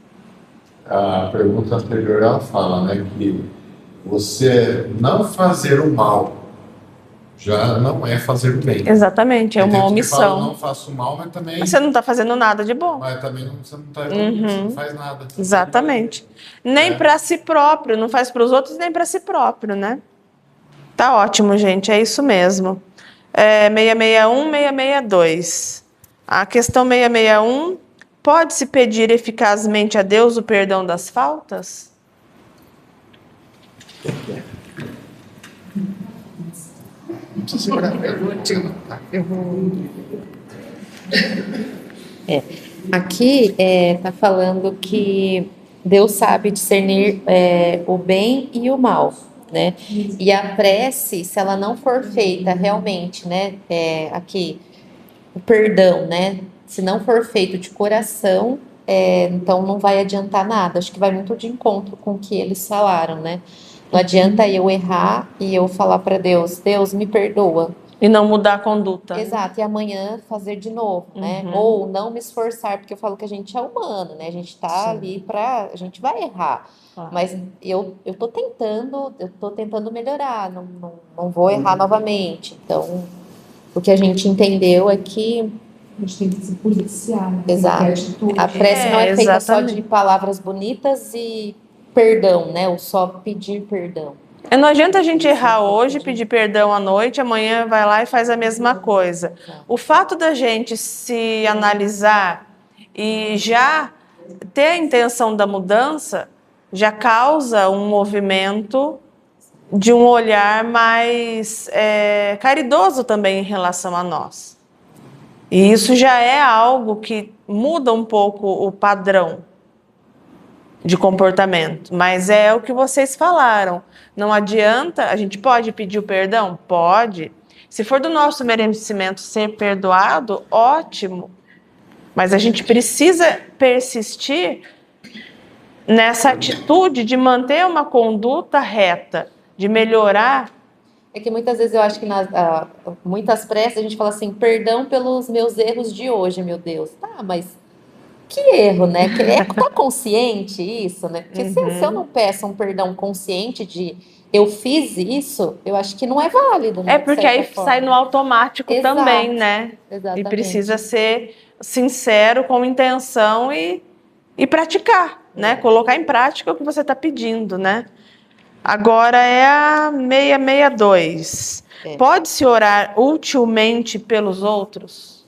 A pergunta anterior ela fala, né, que você não fazer o mal já não é fazer o bem. Exatamente, é uma omissão. Fala, não faço o mal, mas também... Mas você não está fazendo nada de bom. Mas também você não faz nada. Exatamente. Nem para si próprio, não faz para os outros, nem para si próprio, né? Tá ótimo, gente, é isso mesmo. 661, 662. A questão 661, pode-se pedir eficazmente a Deus o perdão das faltas? Aqui está falando que Deus sabe discernir o bem e o mal, né? E a prece, se ela não for feita realmente, né? Aqui, o perdão, né? Se não for feito de coração, então não vai adiantar nada. Acho que vai muito de encontro com o que eles falaram, né? Não adianta eu errar e eu falar para Deus, Deus, me perdoa. E não mudar a conduta. Exato, e amanhã fazer de novo, né? Ou não me esforçar, porque eu falo que a gente é humano, né? A gente tá ali a gente vai errar. Mas eu tô tentando melhorar, não vou errar novamente. Então, o que a gente entendeu é que A gente tem que se policiar. Né? exato. A prece não é feita só de palavras bonitas e perdão, né? Ou só pedir perdão. Não adianta a gente errar hoje, pedir perdão à noite, amanhã vai lá e faz a mesma coisa. O fato da gente se analisar e já ter a intenção da mudança já causa um movimento de um olhar mais caridoso também em relação a nós. E isso já é algo que muda um pouco o padrão de comportamento, mas é o que vocês falaram. Não adianta, a gente pode pedir o perdão? Pode. Se for do nosso merecimento ser perdoado, ótimo. Mas a gente precisa persistir nessa atitude de manter uma conduta reta, de melhorar. É que muitas vezes eu acho que muitas preces a gente fala assim, perdão pelos meus erros de hoje, meu Deus. Tá, mas que erro, né? Tá consciente isso, né? Porque se eu não peço um perdão consciente de eu fiz isso, eu acho que não é válido, né? Porque aí sai no automático. Exato. Também, né? Exatamente. E precisa ser sincero, com intenção e praticar, né? Colocar em prática o que você está pedindo, né? Agora é a 662. Pode-se orar utilmente pelos outros?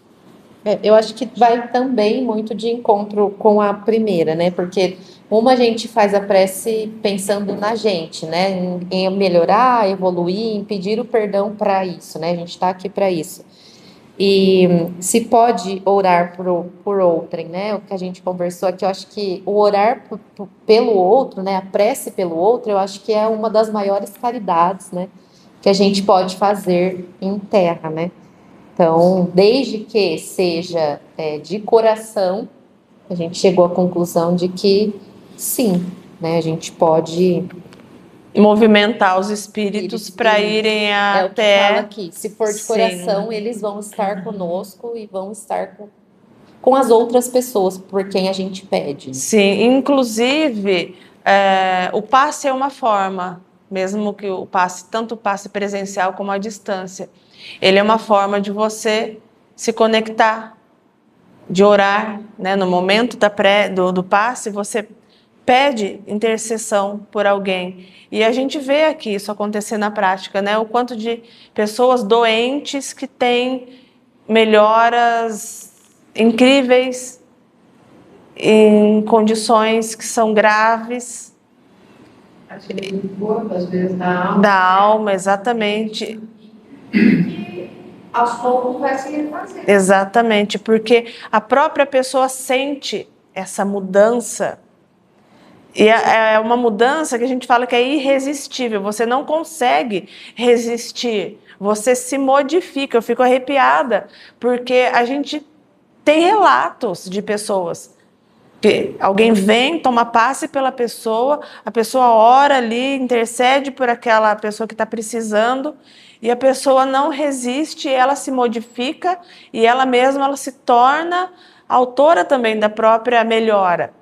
Eu acho que vai também muito de encontro com a primeira, né? Porque a gente faz a prece pensando na gente, né? Em melhorar, evoluir, em pedir o perdão para isso, né? A gente está aqui para isso. E se pode orar por outrem, né? O que a gente conversou aqui, eu acho que o orar pelo outro, né? A prece pelo outro, eu acho que é uma das maiores caridades, né? Que a gente pode fazer em terra, né? Então, desde que seja de coração, a gente chegou à conclusão de que sim, né, a gente pode movimentar os espíritos para irem até... É o que fala aqui, se for de coração, eles vão estar conosco e vão estar com as outras pessoas por quem a gente pede. Sim, inclusive, o passe é uma forma, mesmo que tanto o passe presencial como a distância. Ele é uma forma de você se conectar, de orar, né? No momento do passe, você pede intercessão por alguém. E a gente vê aqui isso acontecer na prática, né? O quanto de pessoas doentes que têm melhoras incríveis em condições que são graves. Às vezes do corpo, às vezes da alma. Da alma, exatamente. que aos poucos vai se refazer. Exatamente, porque a própria pessoa sente essa mudança. E é uma mudança que a gente fala que é irresistível. Você não consegue resistir. Você se modifica. Eu fico arrepiada, porque a gente tem relatos de pessoas que alguém vem, toma passe pela pessoa, a pessoa ora ali, intercede por aquela pessoa que está precisando, e a pessoa não resiste, ela se modifica e ela mesma ela se torna autora também da própria melhora.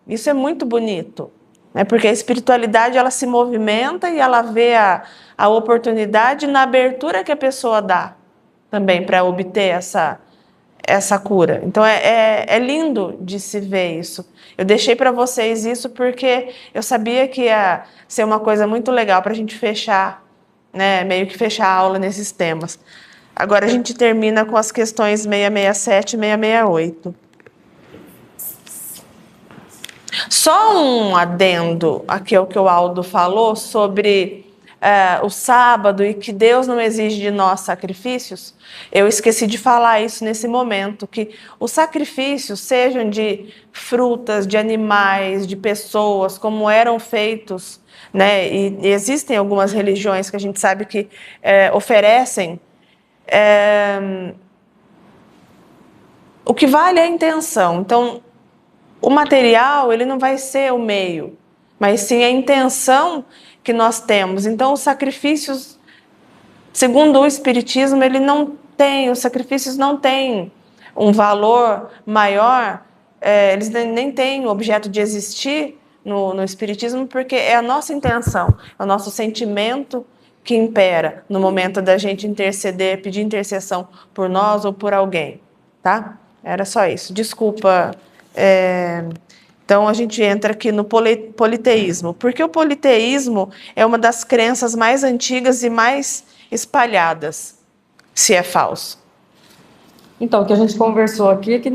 Isso é muito bonito, né? Porque a espiritualidade ela se movimenta e ela vê a oportunidade na abertura que a pessoa dá também para obter essa cura. Então é lindo de se ver isso. Eu deixei para vocês isso porque eu sabia que ia ser uma coisa muito legal para a gente fechar, né, meio que fechar a aula nesses temas. Agora a gente termina com as questões 667 e 668. Só um adendo aqui ao que o Aldo falou sobre o sábado e que Deus não exige de nós sacrifícios. Eu esqueci de falar isso nesse momento, que os sacrifícios, sejam de frutas, de animais, de pessoas, como eram feitos, né? E existem algumas religiões que a gente sabe que oferecem. O que vale é a intenção. Então, o material ele não vai ser o meio, mas sim a intenção que nós temos. Então, os sacrifícios, segundo o Espiritismo, os sacrifícios não têm um valor maior, eles nem têm objeto de existir no Espiritismo, porque é a nossa intenção, é o nosso sentimento que impera no momento da gente interceder, pedir intercessão por nós ou por alguém, tá? Era só isso. Desculpa. Então a gente entra aqui no politeísmo, porque o politeísmo é uma das crenças mais antigas e mais espalhadas, se é falso. Então, o que a gente conversou aqui é que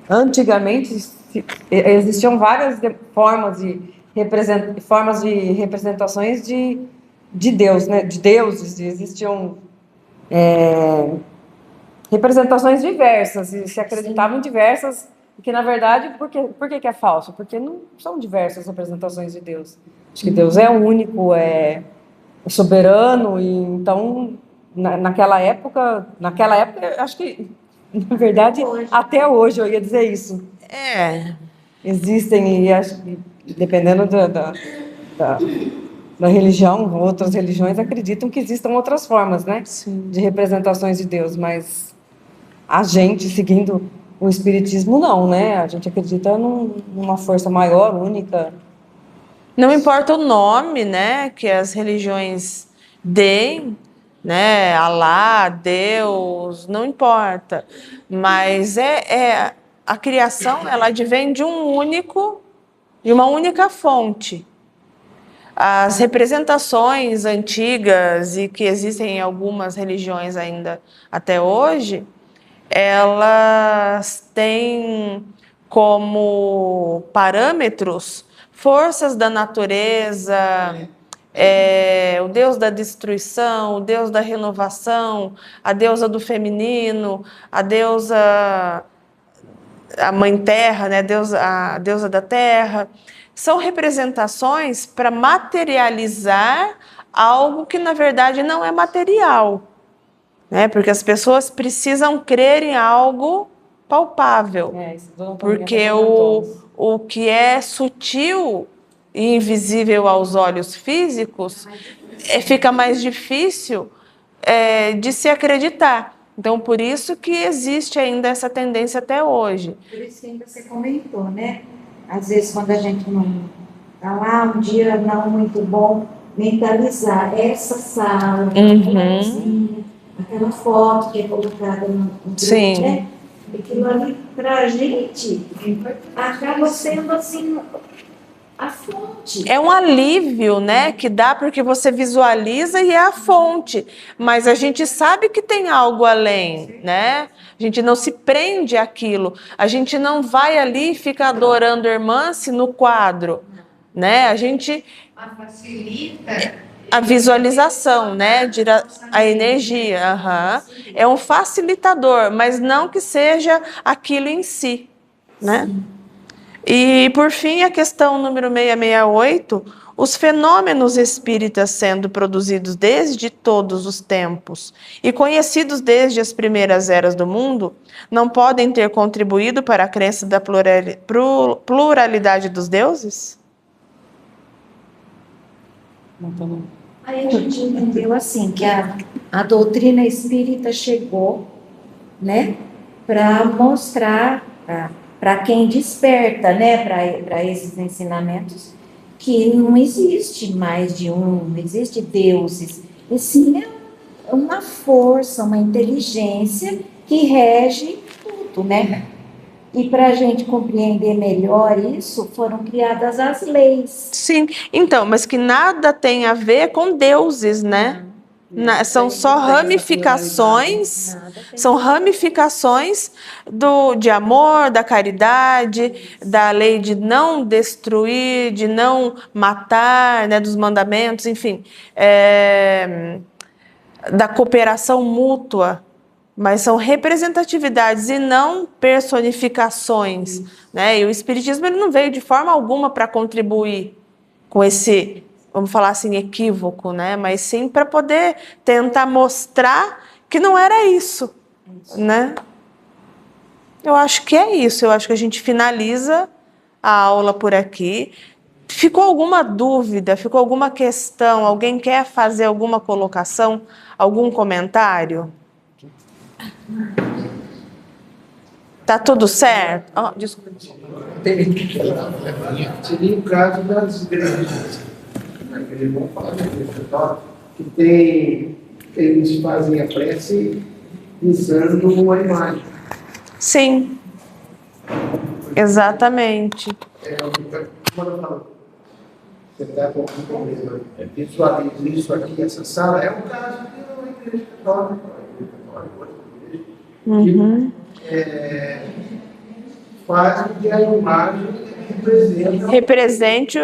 antigamente existiam várias formas de representações de Deus, né? De deuses, existiam representações diversas, e se acreditavam em diversas. Porque, na verdade, por que é falso? Porque não são diversas representações de Deus. Acho que Deus é único, é soberano, e então, naquela época, acho que, na verdade, até hoje eu ia dizer isso. Existem, e acho que, dependendo da religião, outras religiões acreditam que existam outras formas, né? Sim. De representações de Deus, mas a gente, seguindo o Espiritismo, não, né? A gente acredita numa força maior, única. Não importa o nome, né, que as religiões deem, né, Alá, Deus, não importa. Mas a criação, ela advém de uma única fonte. As representações antigas e que existem em algumas religiões ainda até hoje, elas têm como parâmetros forças da natureza, o Deus da destruição, o Deus da renovação, a deusa do feminino, a deusa, a mãe terra, né? A deusa da terra. São representações para materializar algo que, na verdade, não é material. Né? Porque as pessoas precisam crer em algo palpável. Porque o que é sutil e invisível aos olhos físicos fica mais difícil de se acreditar. Então, por isso que existe ainda essa tendência até hoje. Por isso que ainda você comentou, né? Às vezes, quando a gente não está lá, um dia não muito bom, mentalizar essa sala, aquela foto que é colocada no grupo, Sim. né? Aquilo ali, para a gente, acaba sendo assim, a fonte. É um alívio, né, que dá porque você visualiza e é a fonte. Mas a gente sabe que tem algo além, né? A gente não se prende àquilo. A gente não vai ali e fica adorando a irmã no quadro, né? A gente Facilita A visualização, né? A energia. Aham. É um facilitador, mas não que seja aquilo em si, né? E, por fim, a questão número 668, os fenômenos espíritas sendo produzidos desde todos os tempos e conhecidos desde as primeiras eras do mundo, não podem ter contribuído para a crença da pluralidade dos deuses? Aí a gente entendeu assim, que a doutrina espírita chegou, né, para mostrar para quem desperta, né, para esses ensinamentos, que não existe mais de um, não existe deuses, e sim é uma força, uma inteligência que rege tudo, né? E para a gente compreender melhor isso, foram criadas as leis. Sim, então, mas que nada tem a ver com deuses, né? São só ramificações, são ramificações de amor, da caridade, da lei de não destruir, de não matar, né, dos mandamentos, enfim, da cooperação mútua, mas são representatividades e não personificações, né? E o Espiritismo ele não veio de forma alguma para contribuir com esse, vamos falar assim, equívoco, né? Mas sim para poder tentar mostrar que não era isso, né? Eu acho que é isso. Eu acho que a gente finaliza a aula por aqui. Ficou alguma dúvida? Ficou alguma questão? Alguém quer fazer alguma colocação? Algum comentário? Tá tudo certo? Oh, desculpa. Seria o caso das igrejas. Eles vão falar que tem, eles fazem a prece usando uma imagem. Sim, exatamente. Como eu falo, você está com um problema, visualiza isso aqui, essa sala, é um caso de uma igreja católica, Uhum. faz com que a imagem represente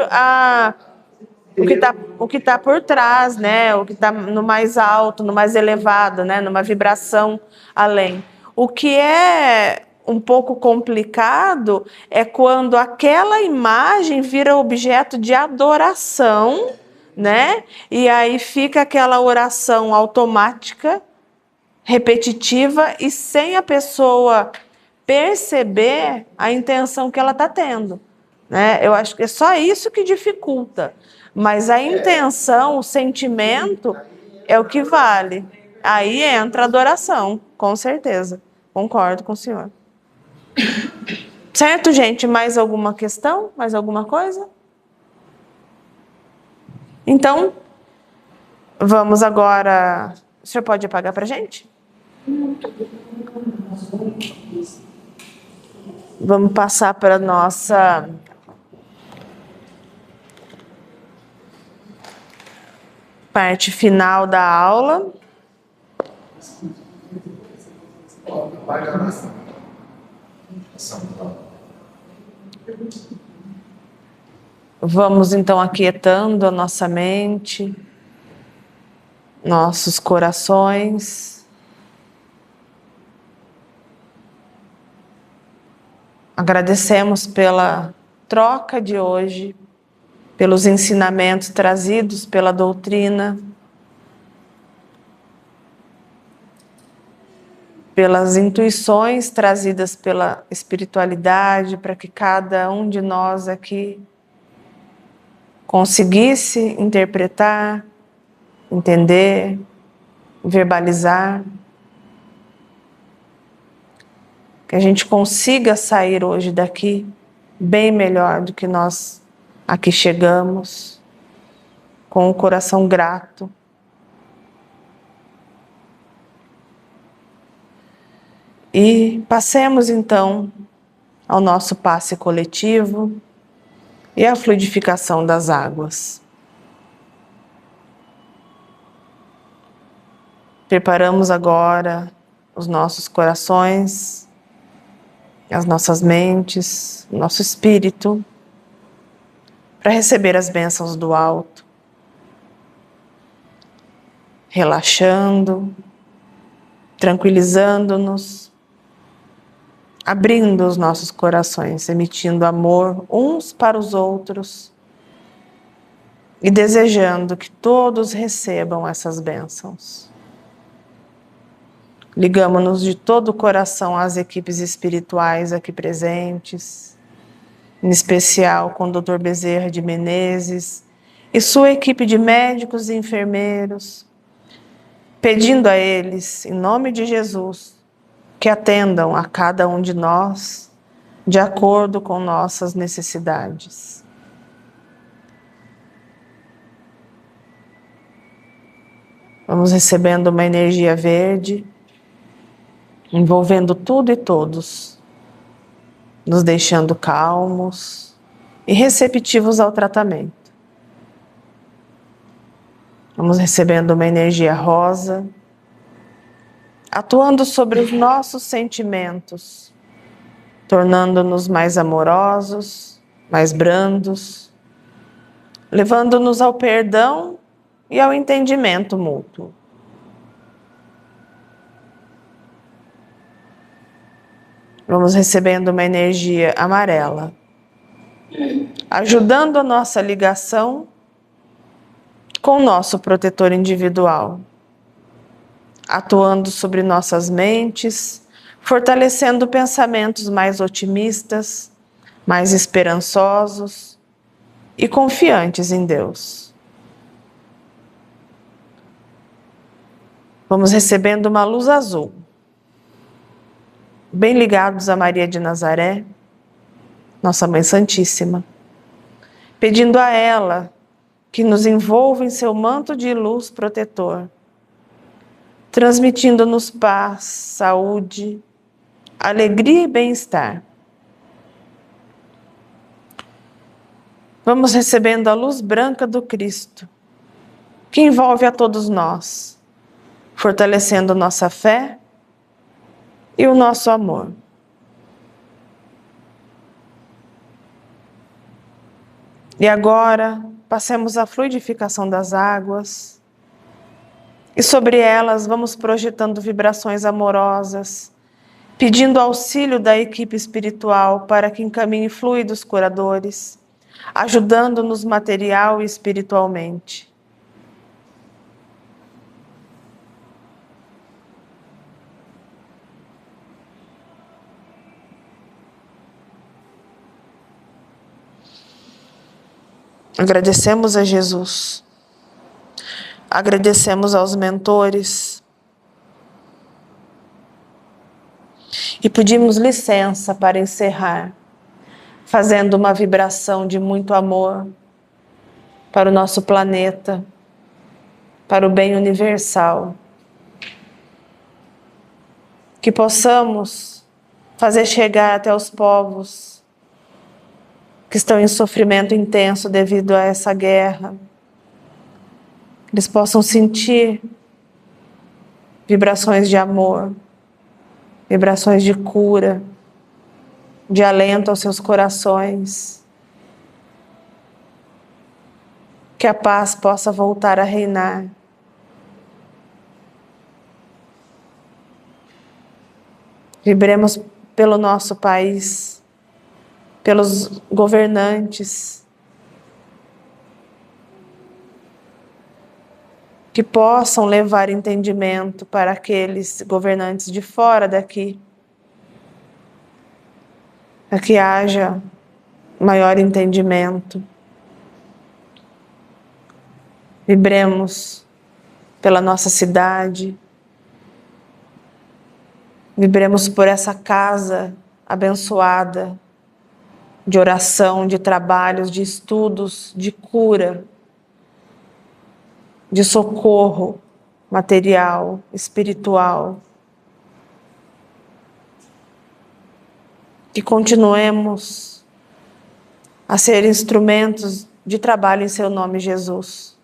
o que tá por trás, né? O que está no mais alto, no mais elevado, né? Numa vibração além. O que é um pouco complicado é quando aquela imagem vira objeto de adoração, né? E aí fica aquela oração automática, repetitiva e sem a pessoa perceber a intenção que ela está tendo, né? Eu acho que é só isso que dificulta, mas a intenção, o sentimento é o que vale. Aí entra a adoração, com certeza. Concordo com o senhor. Certo, gente? Mais alguma questão? Mais alguma coisa? Então, vamos agora... O senhor pode apagar para a gente? Vamos passar para a nossa parte final da aula. Vamos então aquietando a nossa mente, nossos corações. Agradecemos pela troca de hoje, pelos ensinamentos trazidos pela doutrina, pelas intuições trazidas pela espiritualidade, para que cada um de nós aqui conseguisse interpretar, entender, verbalizar. Que a gente consiga sair hoje daqui bem melhor do que nós aqui chegamos, com o coração grato. E passemos então ao nosso passe coletivo e à fluidificação das águas. Preparamos agora os nossos corações, as nossas mentes, o nosso espírito, para receber as bênçãos do alto. relaxando, tranquilizando-nos, abrindo os nossos corações, emitindo amor uns para os outros e desejando que todos recebam essas bênçãos. Ligamos-nos de todo o coração às equipes espirituais aqui presentes, em especial com o Dr. Bezerra de Menezes e sua equipe de médicos e enfermeiros, pedindo a eles, em nome de Jesus, que atendam a cada um de nós de acordo com nossas necessidades. Vamos recebendo uma energia verde, envolvendo tudo e todos, nos deixando calmos e receptivos ao tratamento. Vamos recebendo uma energia rosa, atuando sobre os nossos sentimentos, tornando-nos mais amorosos, mais brandos, levando-nos ao perdão e ao entendimento mútuo. Vamos recebendo uma energia amarela, ajudando a nossa ligação com o nosso protetor individual, atuando sobre nossas mentes, fortalecendo pensamentos mais otimistas, mais esperançosos e confiantes em Deus. Vamos recebendo uma luz azul, bem ligados a Maria de Nazaré, nossa Mãe Santíssima, pedindo a ela que nos envolva em seu manto de luz protetor, transmitindo-nos paz, saúde, alegria e bem-estar. Vamos recebendo a luz branca do Cristo, que envolve a todos nós, fortalecendo nossa fé e o nosso amor. E agora, passemos a fluidificação das águas e sobre elas vamos projetando vibrações amorosas, pedindo auxílio da equipe espiritual para que encaminhe fluidos curadores, ajudando-nos material e espiritualmente. Agradecemos a Jesus, agradecemos aos mentores e pedimos licença para encerrar, fazendo uma vibração de muito amor para o nosso planeta, para o bem universal. Que possamos fazer chegar até os povos que estão em sofrimento intenso devido a essa guerra. Eles possam sentir vibrações de amor, vibrações de cura, de alento aos seus corações. Que a paz possa voltar a reinar. Vibremos pelo nosso país, pelos governantes, que possam levar entendimento para aqueles governantes de fora daqui, para que haja maior entendimento. Vibremos pela nossa cidade, vibremos por essa casa abençoada, de oração, de trabalhos, de estudos, de cura, de socorro material, espiritual. Que continuemos a ser instrumentos de trabalho em seu nome, Jesus.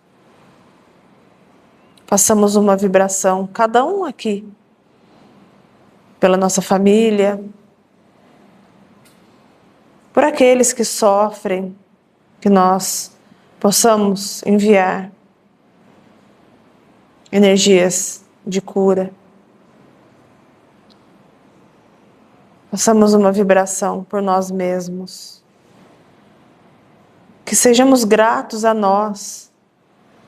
Façamos uma vibração, cada um aqui, pela nossa família, por aqueles que sofrem, que nós possamos enviar energias de cura. Façamos uma vibração por nós mesmos. Que sejamos gratos a nós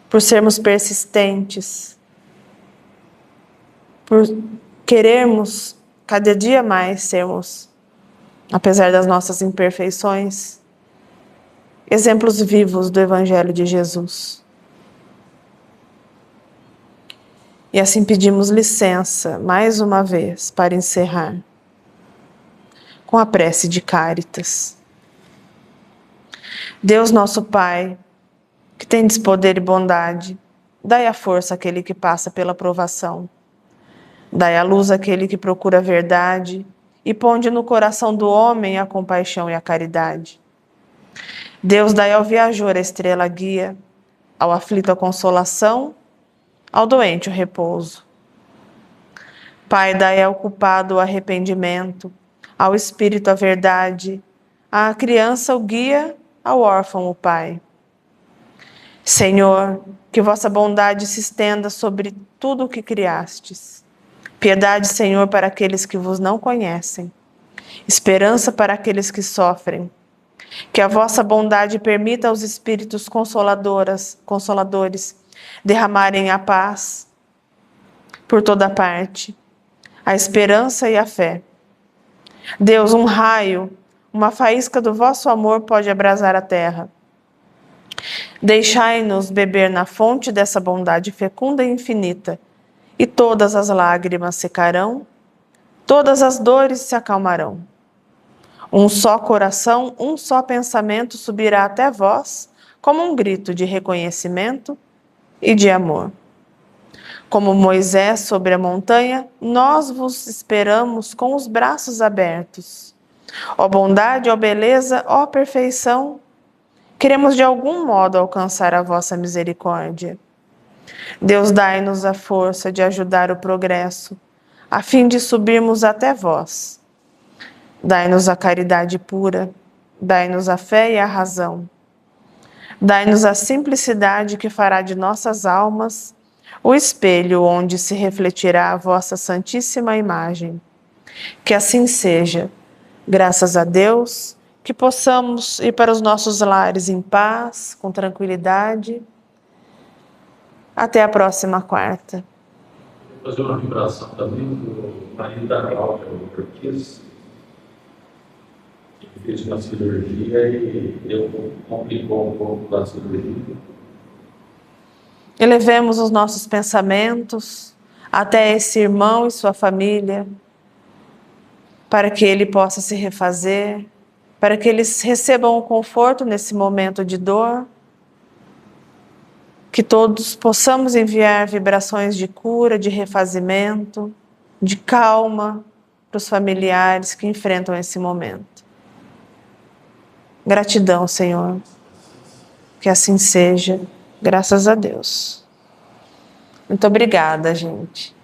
por sermos persistentes, por querermos cada dia mais sermos, apesar das nossas imperfeições, exemplos vivos do Evangelho de Jesus. E assim pedimos licença, mais uma vez, para encerrar com a prece de Cáritas. Deus nosso Pai, que tendes poder e bondade, dai a força àquele que passa pela provação. Dai a luz àquele que procura a verdade e ponde no coração do homem a compaixão e a caridade. Deus, dai ao viajor a estrela guia, ao aflito a consolação, ao doente o repouso. Pai, dai ao culpado o arrependimento, ao espírito a verdade, à criança o guia, ao órfão o pai. Senhor, que vossa bondade se estenda sobre tudo o que criastes. Piedade, Senhor, para aqueles que vos não conhecem. Esperança para aqueles que sofrem. Que a vossa bondade permita aos espíritos consoladores derramarem a paz por toda parte, a esperança e a fé. Deus, um raio, uma faísca do vosso amor pode abrasar a terra. Deixai-nos beber na fonte dessa bondade fecunda e infinita, e todas as lágrimas secarão, todas as dores se acalmarão. Um só coração, um só pensamento subirá até vós, como um grito de reconhecimento e de amor. Como Moisés sobre a montanha, nós vos esperamos com os braços abertos. Ó bondade, ó beleza, ó perfeição, queremos de algum modo alcançar a vossa misericórdia. Deus, dai-nos a força de ajudar o progresso, a fim de subirmos até vós. Dai-nos a caridade pura, dai-nos a fé e a razão. Dai-nos a simplicidade que fará de nossas almas o espelho onde se refletirá a vossa santíssima imagem. Que assim seja, graças a Deus, que possamos ir para os nossos lares em paz, com tranquilidade. Até a próxima quarta. Vou fazer uma vibração também do marido da Cláudia, o Cortez, que fez uma cirurgia e complicou um pouco da cirurgia. Elevemos os nossos pensamentos até esse irmão e sua família, para que ele possa se refazer, para que eles recebam o conforto nesse momento de dor, que todos possamos enviar vibrações de cura, de refazimento, de calma para os familiares que enfrentam esse momento. Gratidão, Senhor. Que assim seja, graças a Deus. Muito obrigada, gente.